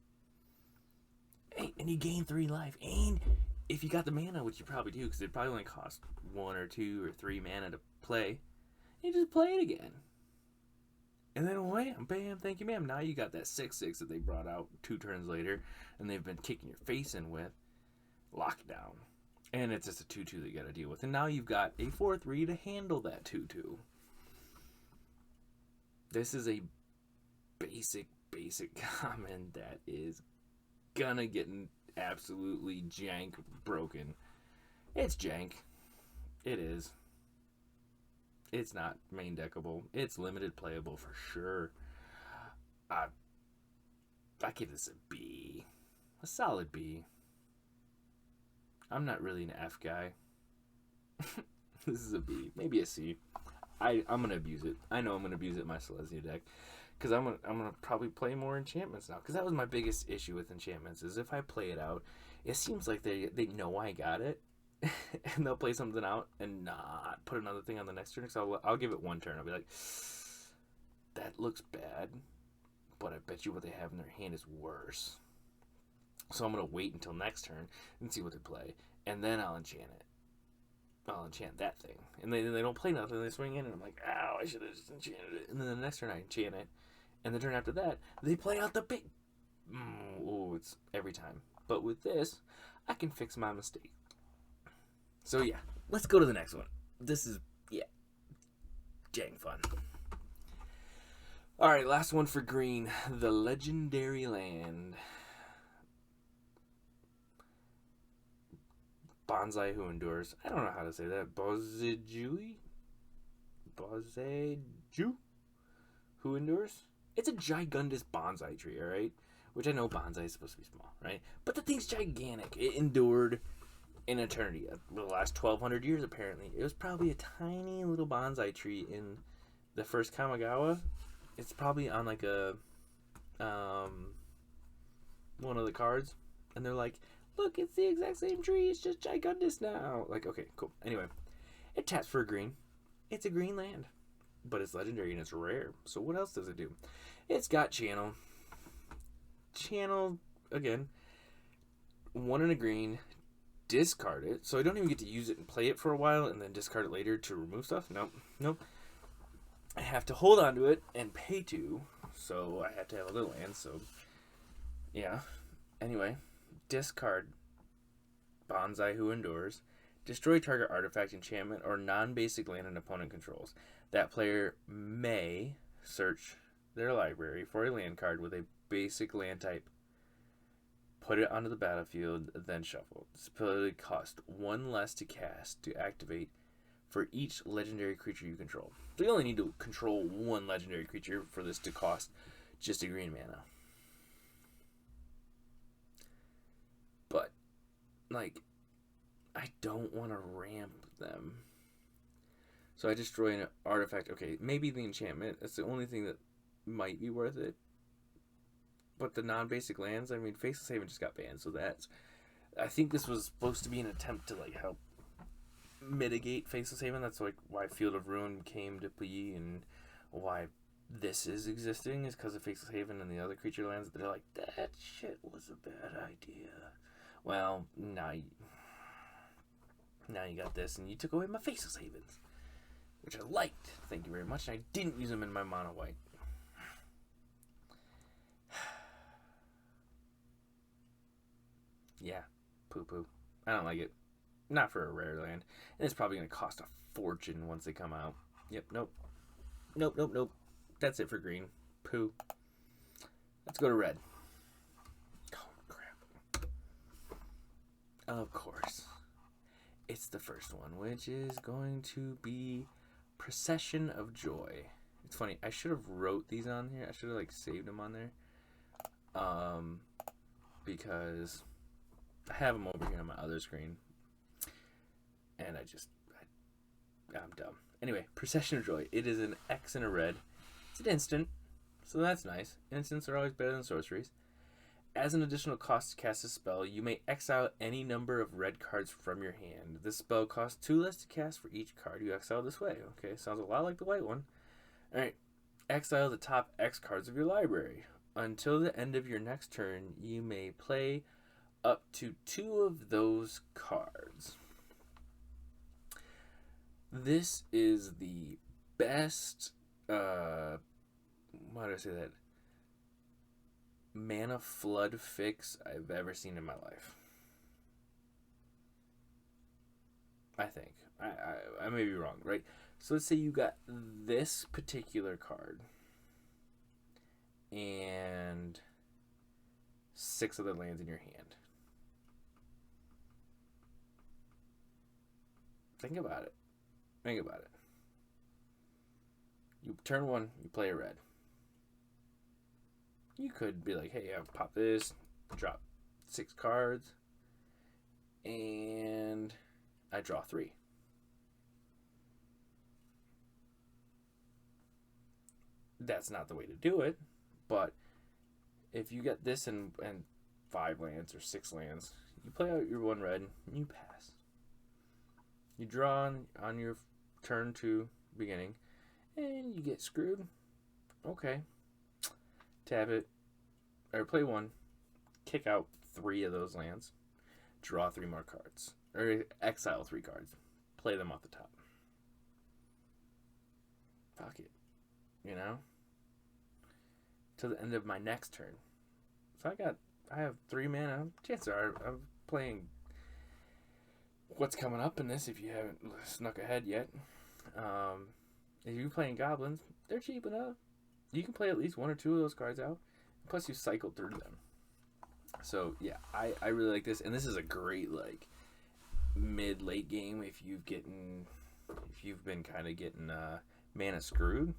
Hey, and you gain 3 life. And if you got the mana, which you probably do, because it probably only costs 1 or 2 or 3 mana to play, you just play it again. And then wham, bam, thank you, ma'am. Now you got that 6/6 that they brought out 2 turns later, and they've been kicking your face in with. Lockdown. And it's just a 2/2 that you gotta deal with. And now you've got a 4/3 to handle that 2/2. This is a basic common that is gonna get absolutely jank broken. It's jank. It is. It's not main deckable. It's limited playable for sure. I give this a B. A solid B. I'm not really an F guy. This is a B, maybe a C. I'm gonna abuse it. I know I'm gonna abuse it in my Silesia deck, because I'm gonna probably play more enchantments now. Because that was my biggest issue with enchantments, is if I play it out, it seems like they know I got it, and they'll play something out and not put another thing on the next turn. So I'll give it one turn. I'll be like, that looks bad, but I bet you what they have in their hand is worse. So I'm gonna wait until next turn and see what they play, and then I'll enchant it. I'll enchant that thing. And they don't play nothing. They swing in, and I'm like, ow, I should have just enchanted it. And then the next turn, I enchant it. And the turn after that, they play out the big... Ooh, it's every time. But with this, I can fix my mistake. So, yeah. Let's go to the next one. This is, yeah, dang fun. Alright, last one for green. The Legendary Land. Bonsai Who Endures. I don't know how to say that. Bozeju? Who Endures? It's a gigundous bonsai tree, alright? Which I know bonsai is supposed to be small, right? But the thing's gigantic. It endured an eternity. The last 1,200 years, apparently. It was probably a tiny little bonsai tree in the first Kamagawa. It's probably on like a... one of the cards. And they're like... Look, it's the exact same tree. It's just gigundous now. Like, okay, cool. Anyway, it taps for a green. It's a green land. But it's legendary and it's rare. So what else does it do? It's got channel. Channel, again, 1 and a green. Discard it. So I don't even get to use it and play it for a while and then discard it later to remove stuff. Nope. I have to hold on to it and pay 2. So I have to have a little land. So, yeah. Anyway. Discard Bonsai Who Endures. Destroy target artifact, enchantment, or non-basic land an opponent controls. That player may search their library for a land card with a basic land type. Put it onto the battlefield, then shuffle. This ability costs 1 less to cast to activate for each legendary creature you control. So you only need to control 1 legendary creature for this to cost just a green mana. But, like, I don't want to ramp them. So I destroy an artifact. Okay, maybe the enchantment. That's the only thing that might be worth it. But the non-basic lands, I mean, Faceless Haven just got banned, so that's... I think this was supposed to be an attempt to, like, help mitigate Faceless Haven. That's, like, why Field of Ruin came to be, and why this is existing is because of Faceless Haven and the other creature lands. They're like, that shit was a bad idea. Well, now you got this, and you took away my Faceless Havens, which I liked. Thank you very much. And I didn't use them in my mono white. Yeah, poo-poo. I don't like it. Not for a rare land. And it's probably going to cost a fortune once they come out. Yep, nope. That's it for green. Poo. Let's go to red. Of course. It's the first one, which is going to be Procession of Joy. It's funny, I should have wrote these on here. I should have, like, saved them on there. Because I have them over here on my other screen. And I'm dumb. Anyway, Procession of Joy. It is an X and a red. It's an instant, so that's nice. Instants are always better than sorceries. As an additional cost to cast a spell, you may exile any number of red cards from your hand. This spell costs 2 less to cast for each card you exile this way. Okay, sounds a lot like the white one. Alright, exile the top X cards of your library. Until the end of your next turn, you may play up to 2 of those cards. This is the best, why do I say that? Mana flood fix I've ever seen in my life. I think. I may be wrong, right? So let's say you got this particular card and 6 other lands in your hand. Think about it. You turn 1, you play a red. You could be like, hey, I'll pop this, drop 6 cards, and I draw 3. That's not the way to do it, but if you get this and 5 lands or 6 lands, you play out your 1 red, and you pass. You draw on your turn 2 beginning, and you get screwed. Okay. Tap it, or play 1, kick out 3 of those lands, draw 3 more cards, or exile 3 cards, play them off the top. Fuck it. You know? To the end of my next turn. So I have 3 mana. Chances are I'm playing what's coming up in this if you haven't snuck ahead yet. If you're playing goblins, they're cheap enough. You can play at least 1 or 2 of those cards out. Plus you cycle through them. So yeah, I really like this, and this is a great like mid-late game if you've been kind of getting mana screwed.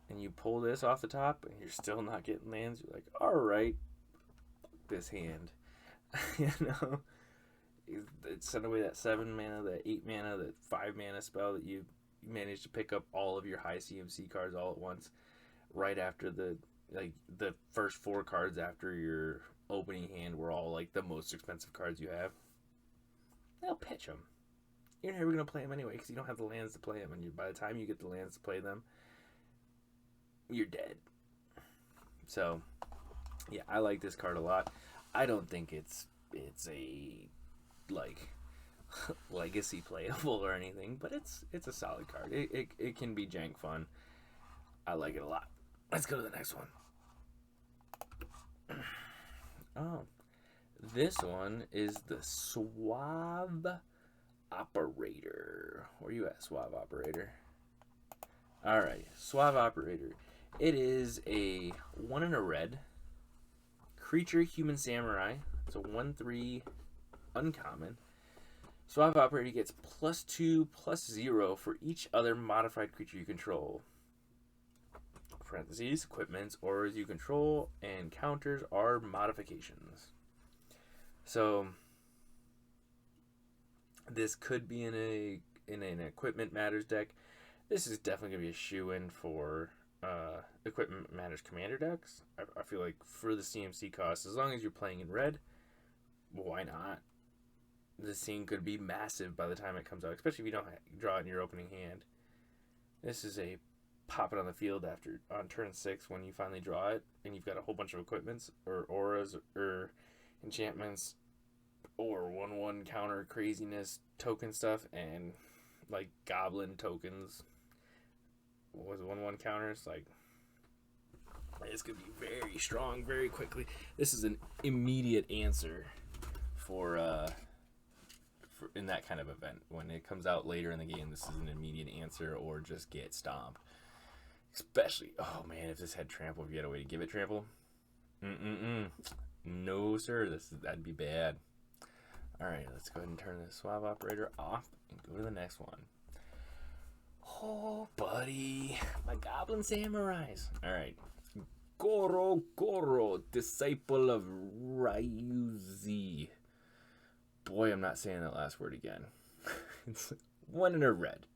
And you pull this off the top, and you're still not getting lands. You're like, all right, this hand, you know, send away that 7 mana, that 8 mana, that 5 mana spell that you managed to pick up all of your high CMC cards all at once, right after the first 4 cards after your opening hand were all like the most expensive cards you have. They'll pitch them. You're never gonna play them anyway because you don't have the lands to play them, and by the time you get the lands to play them, you're dead. So, yeah, I like this card a lot. I don't think it's a like legacy playable or anything, but it's a solid card. It can be jank fun. I like it a lot. Let's go to the next one. Oh, this one is the Swab Operator. Where you at, Swab Operator? Alright, Swab Operator. It is a 1 and a red creature human samurai. It's a 1/3 uncommon. Swab Operator gets +2/+0 for each other modified creature you control. Parentheses, equipments, auras you control, and counters are modifications. So this could be in an Equipment Matters deck. This is definitely going to be a shoe-in for Equipment Matters Commander decks. I feel like for the CMC cost, as long as you're playing in red, why not? The scene could be massive by the time it comes out, especially if you don't draw it in your opening hand. This is a pop it on the field on turn 6 when you finally draw it, and you've got a whole bunch of equipments or auras or enchantments or 1/1 counter craziness token stuff and like goblin tokens. What was it, 1/1 counters? Like, this could be very strong very quickly. This is an immediate answer for in that kind of event. When it comes out later in the game, this is an immediate answer, or just get stomped. Especially, oh man, if this had trample, if you had a way to give it trample. No, sir, that'd be bad. Alright, let's go ahead and turn the Swab Operator off and go to the next one. Oh, buddy, my Goblin Samurais. Alright, Goro, Disciple of Ryuzi. Boy, I'm not saying that last word again. It's 1 and a red.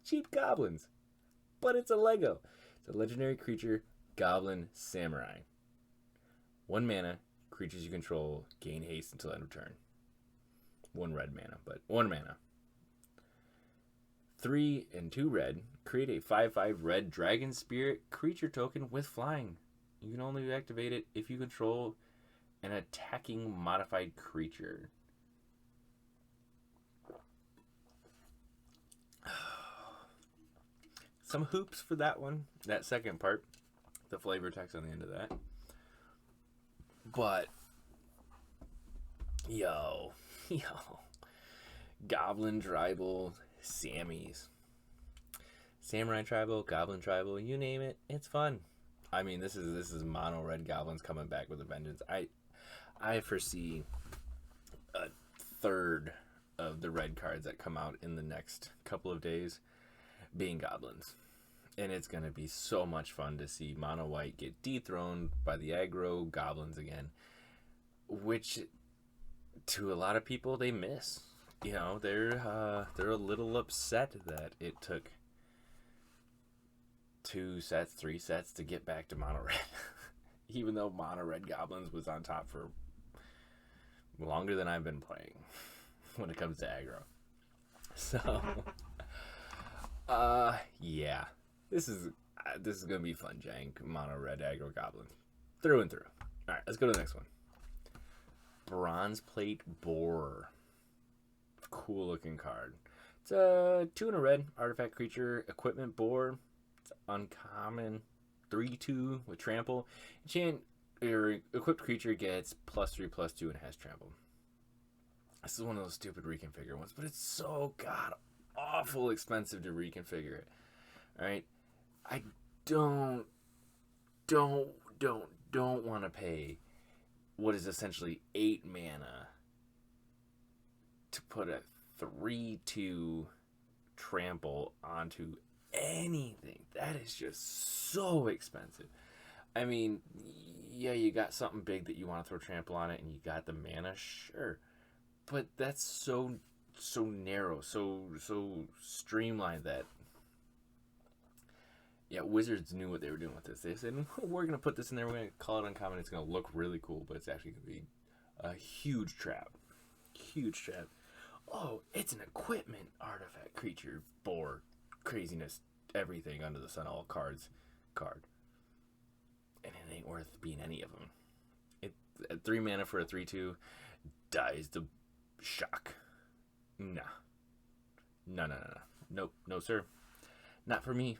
Cheap goblins. But it's a Lego. It's a legendary creature, Goblin Samurai. 1 mana, creatures you control gain haste until end of turn. 1 red mana, but 1 mana. 3 and 2 red, create a 5/5 red Dragon Spirit creature token with flying. You can only activate it if you control an attacking modified creature. Some hoops for that one. That second part. The flavor text on the end of that. But, yo. Goblin Tribal Sammies. Samurai Tribal, Goblin Tribal, you name it. It's fun. I mean, this is mono red goblins coming back with a vengeance. I foresee a third of the red cards that come out in the next couple of days being goblins. And it's going to be so much fun to see mono white get dethroned by the aggro goblins again. Which to a lot of people, they miss. You know, they're a little upset that it took 2 sets, 3 sets to get back to mono red. Even though mono red goblins was on top for longer than I've been playing when it comes to aggro. So, yeah, this is gonna be fun, jank. Mono red aggro goblins, through and through. All right, let's go to the next one. Bronze Plate Boar. Cool looking card. It's a 2 and a red artifact creature equipment boar. It's uncommon, 3/2 with trample. Enchant your equipped creature gets +3/+2 and has trample. This is one of those stupid reconfigure ones, but it's so god awful expensive to reconfigure it. All right, I don't want to pay what is essentially 8 mana to put a 3/2 trample onto anything. That is just so expensive. I mean, yeah, you got something big that you want to throw trample on it, and you got the mana, sure, but that's so narrow, so streamlined that. Yeah, Wizards knew what they were doing with this. They said, we're going to put this in there, we're going to call it uncommon, it's going to look really cool, but it's actually going to be a huge trap. Huge trap. Oh, it's an equipment artifact creature, board, craziness, everything under the sun, all cards, card. And it ain't worth being any of them. It, at 3 mana for a 3/2, dies the shock. Nah. No. Nope, no sir. Not for me.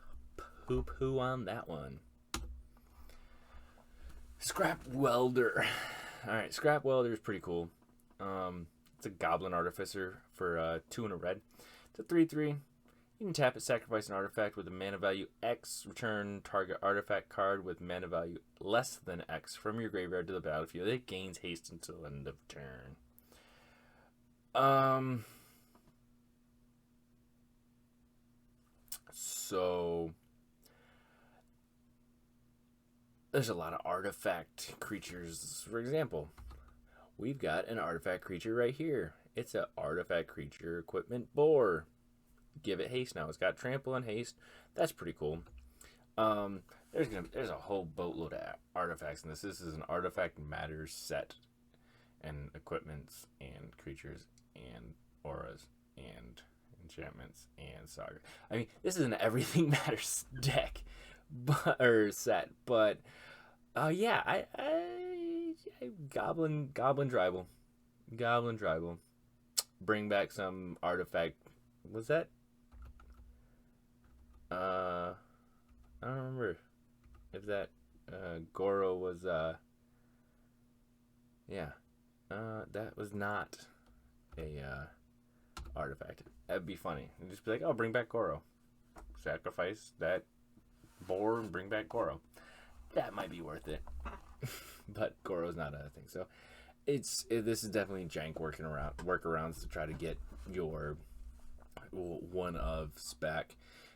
Poo on that one. Scrap Welder. Alright, Scrap Welder is pretty cool. It's a Goblin Artificer for 2 and a red. It's a 3/3. You can tap it, sacrifice an artifact with a mana value X, return target artifact card with mana value less than X from your graveyard to the battlefield. It gains haste until end of turn. So there's a lot of artifact creatures. For example, we've got an artifact creature right here. It's an artifact creature equipment boar. Give it haste now. It's got trample and haste. That's pretty cool. There's a whole boatload of artifacts in this. This is an artifact matters set, and equipments and creatures and auras and enchantments and saga. I mean, this is an everything matters deck, or set. But yeah, I goblin tribal. Bring back some artifact. Was that? I don't remember if that Goro was. Yeah, that was not a artifact. That'd be funny. And just be like, oh, bring back Goro. Sacrifice that boar and bring back Goro. That might be worth it. But Goro's not a thing. So this is definitely jank workarounds to try to get your one of spec.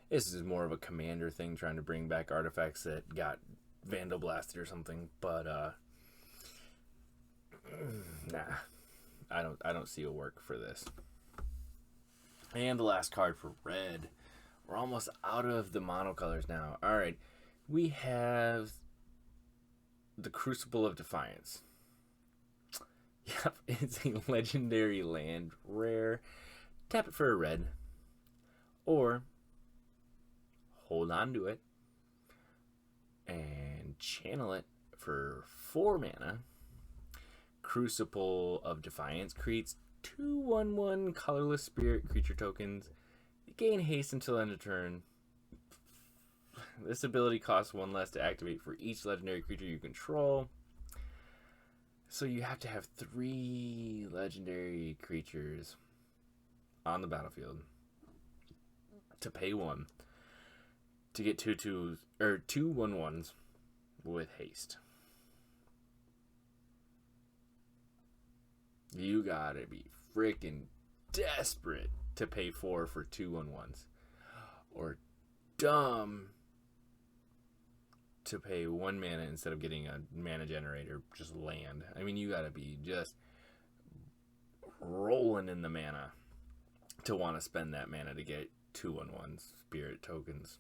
This is more of a commander thing, trying to bring back artifacts that got Vandal blasted or something. But nah, I don't see a work for this. And the last card for red. We're almost out of the monocolors now. All right, we have the Crucible of Defiance. Yep, it's a legendary land, rare. Tap it for a red, or hold on to it and channel it for 4 mana. Crucible of Defiance creates 2/1/1 colorless spirit creature tokens. You gain haste until end of turn. This ability costs 1 less to activate for each legendary creature you control. So you have to have 3 legendary creatures on the battlefield to pay 1 to get 2/2s or 2/1/1s with haste. You gotta be freaking desperate to pay 4 for 2/1/1s, or dumb to pay 1 mana instead of getting a mana generator, just land. I mean, you gotta be just rolling in the mana to want to spend that mana to get 2/1 spirit tokens.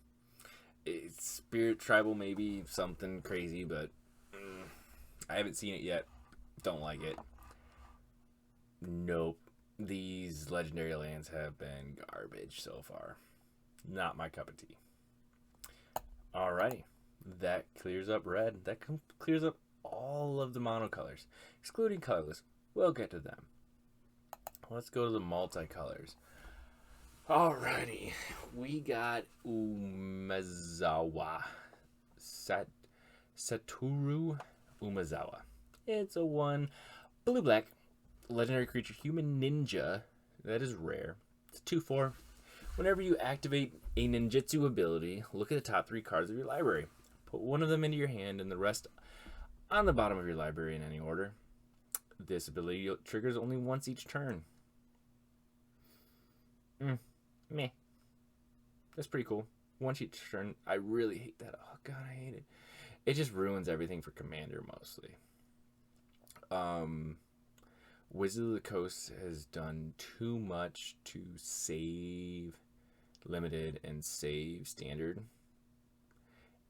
It's spirit tribal, maybe something crazy, but I haven't seen it yet. Don't like it. Nope. These legendary lands have been garbage so far. Not my cup of tea. Alrighty. That clears up red. That clears up all of the monocolors, excluding colorless. We'll get to them. Let's go to the multicolors. Alrighty. We got Umezawa. Satoru Umezawa. It's a 1 blue-black legendary creature, human ninja. That is rare. It's a 2/4. Whenever you activate a ninjutsu ability, look at the top 3 cards of your library. Put one of them into your hand and the rest on the bottom of your library in any order. This ability triggers only once each turn. Meh. That's pretty cool. Once each turn. I really hate that. Oh god, I hate it. It just ruins everything for Commander mostly. Wizard of the Coast has done too much to save limited and save standard.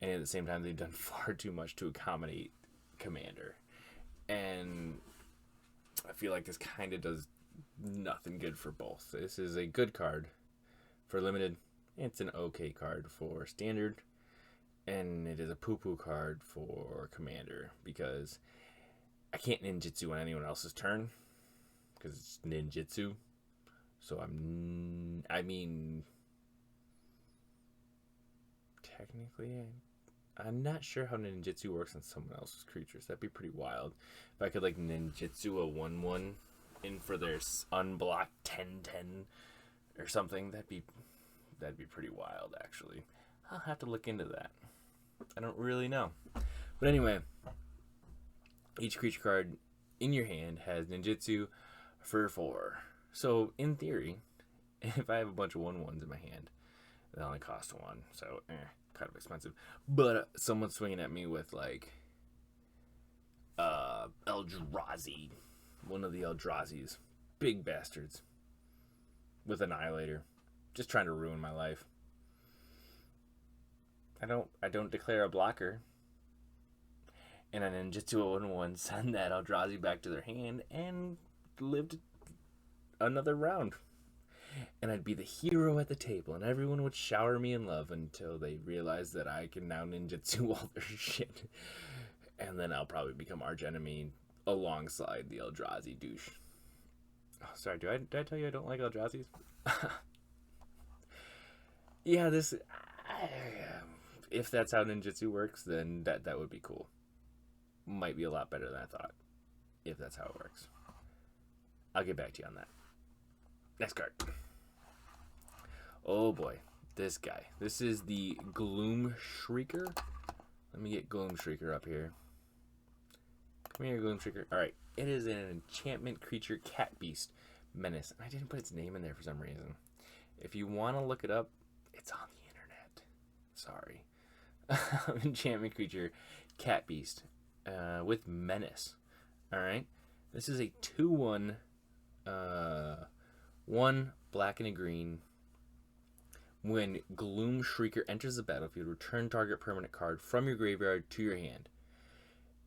And at the same time, they've done far too much to accommodate Commander. And I feel like this kind of does nothing good for both. This is a good card for limited. It's an okay card for standard. And it is a poo-poo card for Commander. Because I can't ninjutsu on anyone else's turn. Because it's ninjutsu. So I mean... Technically, I'm not sure how ninjutsu works on someone else's creatures. That'd be pretty wild. If I could like ninjutsu a 1/1 in for their unblocked 10/10 or something, that'd be pretty wild actually. I'll have to look into that. I don't really know. But anyway, each creature card in your hand has ninjutsu for 4. So in theory, if I have a bunch of 1/1s in my hand, they only cost 1, so kind of expensive. But someone's swinging at me with like Eldrazi, one of the Eldrazi's, big bastards, with Annihilator, just trying to ruin my life. I don't declare a blocker, and I ninjutsu a 1/1, send that Eldrazi back to their hand, and lived another round. And I'd be the hero at the table, and everyone would shower me in love until they realize that I can now ninjutsu all their shit. And then I'll probably become archenemy alongside the Eldrazi douche. Oh, sorry, did I tell you I don't like Eldrazi's? Yeah, if that's how ninjutsu works, then that would be cool. Might be a lot better than I thought, if that's how it works. I'll get back to you on that. Next card. Oh boy, this guy. This is the Gloom Shrieker. Let me get Gloom Shrieker up here. Come here, Gloom Shrieker. Alright, it is an enchantment creature, cat beast, menace. I didn't put its name in there for some reason. If you want to look it up, it's on the internet. Sorry. Enchantment creature, cat beast, with menace. Alright, this is a 2/1, 1 black and a green. When Gloom Shrieker enters the battlefield, return target permanent card from your graveyard to your hand.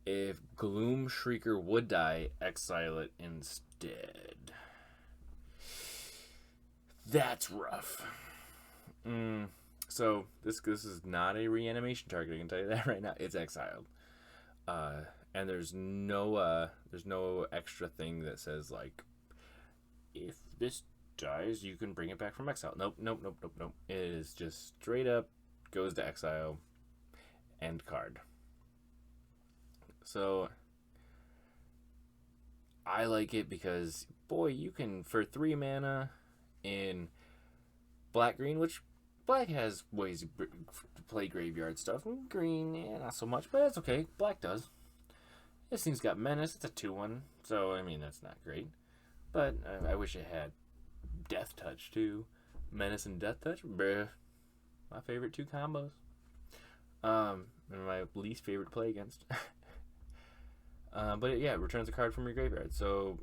If Gloom Shrieker would die, exile it instead. That's rough. So this is not a reanimation target. I can tell you that right now. It's exiled. And there's no extra thing that says like, if this dies, you can bring it back from exile. Nope. It is just straight up goes to exile. End card. So I like it because, boy, you can, for 3 mana in black green, which black has ways to play graveyard stuff. Green, not so much, but that's okay. Black does. This thing's got menace. It's a 2/1, so I mean that's not great. But I wish it had Death Touch too. Menace and Death Touch, bruh. My favorite 2 combos. And my least favorite to play against. But yeah, it returns a card from your graveyard. So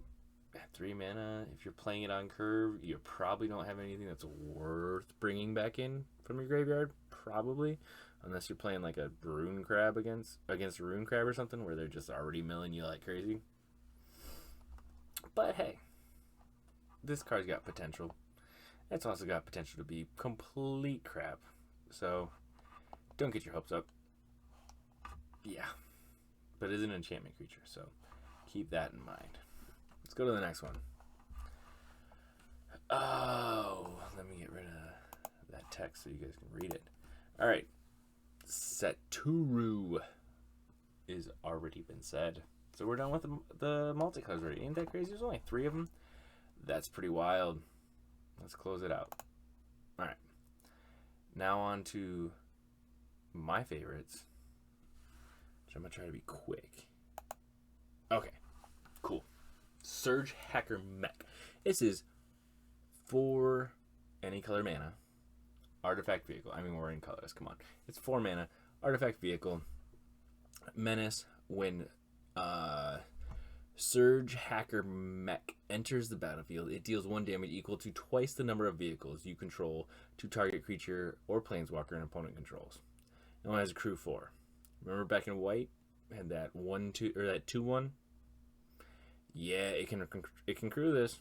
at 3 mana, if you're playing it on curve, you probably don't have anything that's worth bringing back in from your graveyard, probably. Unless you're playing like a Rune Crab against a Rune Crab or something, where they're just already milling you like crazy. But hey, this card's got potential. It's also got potential to be complete crap. So, don't get your hopes up. Yeah. But it is an enchantment creature, so keep that in mind. Let's go to the next one. Oh, let me get rid of that text so you guys can read it. Alright. Seturu is already been said. So we're done with the multicolors already. Ain't that crazy? There's only 3 of them. That's pretty wild. Let's close it out. Alright. Now on to my favorites. Which I'm going to try to be quick. Okay. Cool. Surge Hacker Mech. This is 4 any color mana. Artifact vehicle. I mean, we're in colors. Come on. It's 4 mana. Artifact vehicle. Menace. When Surge Hacker Mech enters the battlefield, it deals 1 damage equal to twice the number of vehicles you control to target creature or planeswalker an opponent controls. It only has a crew 4. Remember back in white, had that 1/2 or that 2/1. Yeah, it can crew this.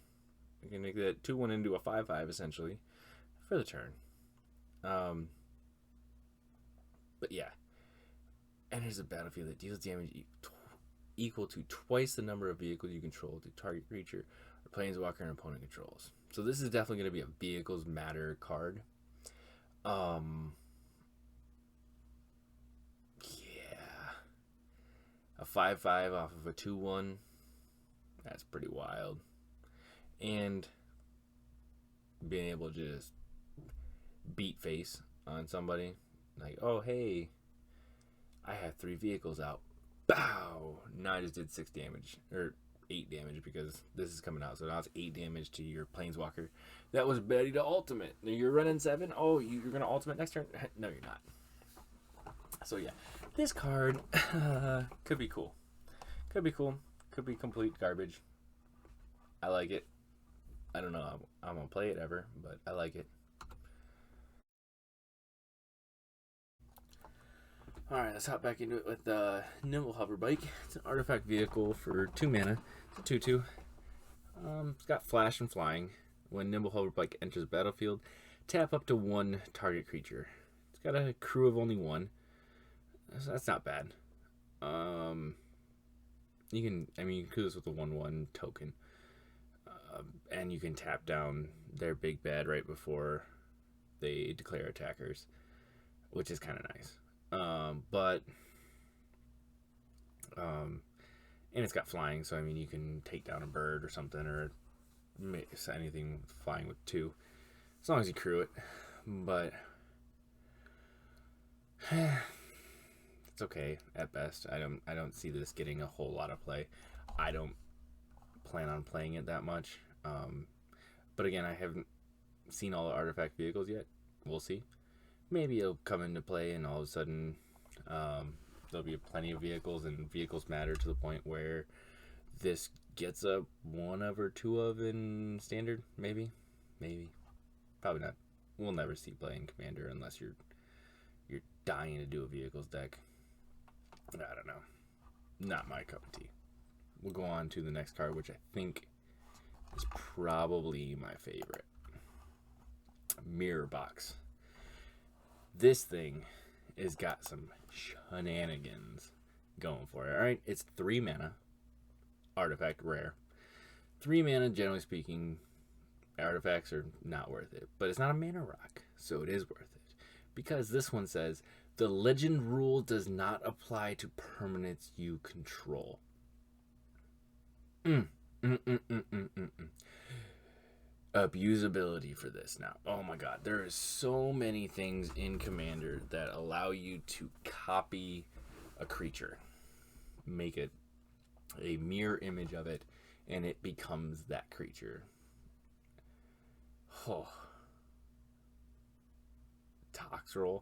It can make that 2/1 into a 5/5 essentially for the turn. But yeah, enters the battlefield that deals damage equal to twice the number of vehicles you control to target creature or planeswalker and opponent controls. So this is definitely going to be a vehicles matter card. Yeah, a 5/5 off of a 2/1. That's pretty wild. And being able to just beat face on somebody. Like, oh, hey, I have 3 vehicles out. Bow! Now I just did 6 damage. Or 8 damage because this is coming out. So now it's 8 damage to your planeswalker. That was ready to ultimate. Now you're running 7. Oh, you're going to ultimate next turn? No, you're not. So yeah, this card could be cool. Could be cool. Could be complete garbage. I like it. I don't know how I'm going to play it ever, but I like it. Alright, let's hop back into it with Nimble Hoverbike. It's an artifact vehicle for 2 mana. It's a 2/2. It's got flash and flying. When Nimble Hoverbike enters the battlefield, tap up to 1 target creature. It's got a crew of only 1. So that's not bad. You can crew this with a 1/1 token. And you can tap down their big bad right before they declare attackers, which is kind of nice. And it's got flying, so I mean you can take down a bird or something, or mix anything flying with 2, as long as you crew it. But it's okay at best. I don't see this getting a whole lot of play. I don't plan on playing it that much. But again, I haven't seen all the artifact vehicles yet. We'll see. Maybe it'll come into play and all of a sudden there'll be plenty of vehicles, and vehicles matter to the point where this gets a 1 of or 2 of in standard. Maybe. Probably not. We'll never see play in Commander unless you're dying to do a vehicles deck. I don't know. Not my cup of tea. We'll go on to the next card, which I think is probably my favorite. Mirror Box. This thing has got some shenanigans going for it. Alright, it's 3 mana. Artifact rare. 3 mana, generally speaking, artifacts are not worth it. But it's not a mana rock, so it is worth it. Because this one says, the legend rule does not apply to permanents you control. Abusability for this now. Oh my god, there is so many things in Commander that allow you to copy a creature, make it a mirror image of it, and it becomes that creature. Oh. Toxrill.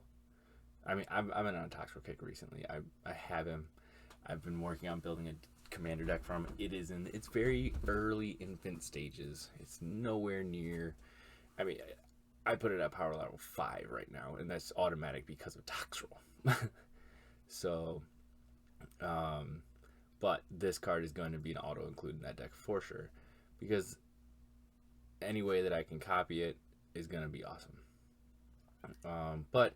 I mean, I've been on a Toxrill kick recently. I have him. I've been working on building commander deck from. It is in its very early infant stages. It's nowhere near. I mean, I put it at power level 5 right now, and that's automatic because of Tox Roll. So, but this card is going to be an auto include in that deck for sure, because any way that I can copy it is going to be awesome. But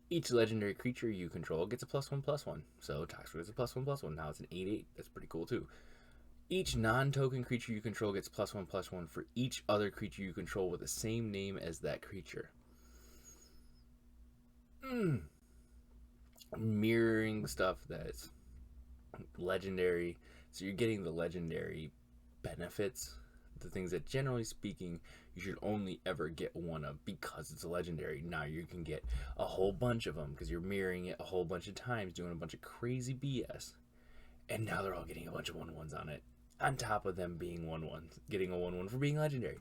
each legendary creature you control gets a +1/+1. So Tox Roll gets a +1/+1. Now it's an 8/8. That's pretty cool too. Each non-token creature you control gets +1/+1 for each other creature you control with the same name as that creature. Mirroring stuff that's legendary. So you're getting the legendary benefits. The things that, generally speaking, you should only ever get one of because it's a legendary. Now you can get a whole bunch of them because you're mirroring it a whole bunch of times, doing a bunch of crazy BS. And now they're all getting a bunch of 1/1s on it. On top of them being 1/1s, getting a 1/1 for being legendary.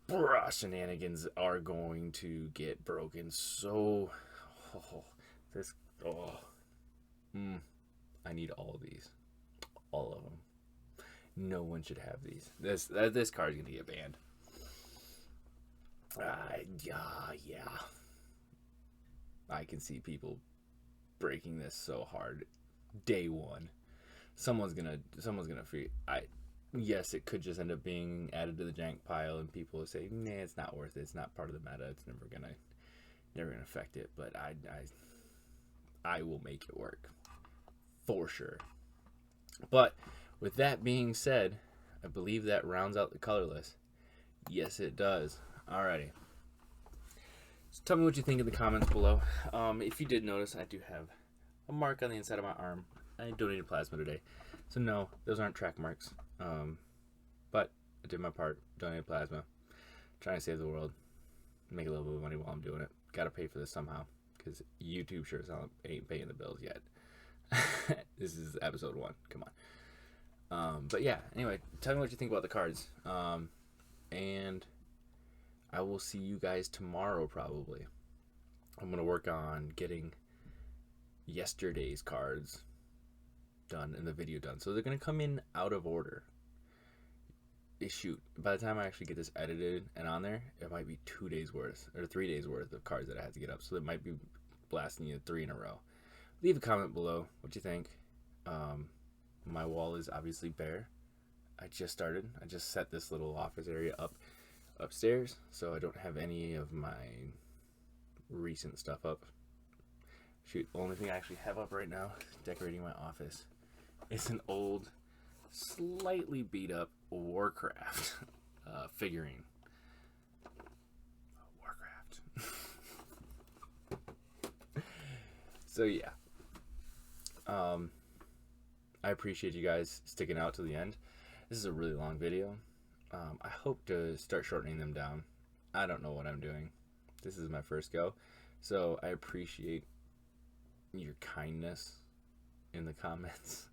Bruh, shenanigans are going to get broken so... I need all of these. All of them. No one should have these. This card's going to get banned. Yeah. I can see people breaking this so hard. Day one. Someone's gonna free. Yes, it could just end up being added to the jank pile, and people will say, "Nah, it's not worth it. It's not part of the meta. It's never gonna affect it." But I will make it work for sure. But with that being said, I believe that rounds out the color list. Yes, it does. Alrighty. So tell me what you think in the comments below. If you did notice, I do have a mark on the inside of my arm. I donated plasma today. So no, those aren't track marks. But I did my part, donated plasma. Trying to save the world. Make a little bit of money while I'm doing it. Gotta pay for this somehow. Because YouTube sure as hell ain't paying the bills yet. This is episode 1. Come on. But yeah, anyway, tell me what you think about the cards. And I will see you guys tomorrow probably. I'm going to work on getting yesterday's cards done and the video done. So they're going to come in out of order. Shoot, by the time I actually get this edited and on there, it might be 2 days worth or 3 days worth of cards that I have to get up. So it might be blasting you 3 in a row. Leave a comment below what you think. My wall is obviously bare. I just set this little office area up upstairs, so I don't have any of my recent stuff up. Shoot, the only thing I actually have up right now decorating my office is an old, slightly beat up Warcraft figurine. Warcraft. So yeah. I appreciate you guys sticking out to the end. This is a really long video. I hope to start shortening them down. I don't know what I'm doing. This is my first go. So I appreciate your kindness in the comments.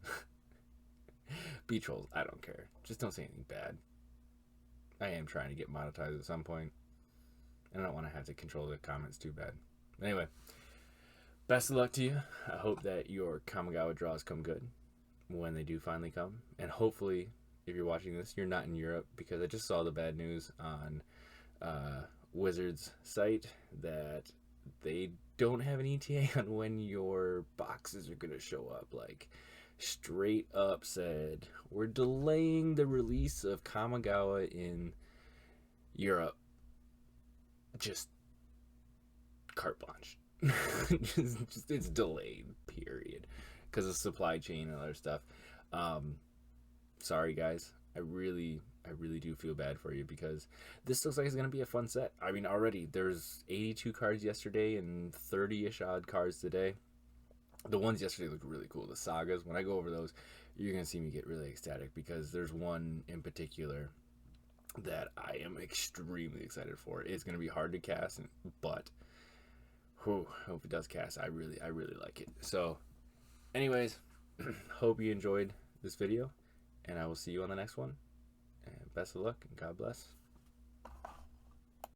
Be trolls, I don't care. Just don't say anything bad. I am trying to get monetized at some point. And I don't want to have to control the comments too bad. Anyway, best of luck to you. I hope that your Kamagawa draws come good when they do finally come. And hopefully, if you're watching this, you're not in Europe, because I just saw the bad news on Wizards' site that they don't have an ETA on when your boxes are going to show up. Like, straight up said, we're delaying the release of Kamagawa in Europe. Just carte blanche. just it's delayed, period, because of supply chain and other stuff. Sorry guys, I really do feel bad for you, because this looks like it's going to be a fun set. I mean, already there's 82 cards yesterday and 30-ish odd cards today. The ones yesterday looked really cool. The sagas, when I go over those, you're going to see me get really ecstatic, because there's one in particular that I am extremely excited for. It's going to be hard to cast, but whew, hope it does cast. I really like it. So anyways, hope you enjoyed this video, and I will see you on the next one. And best of luck, and God bless.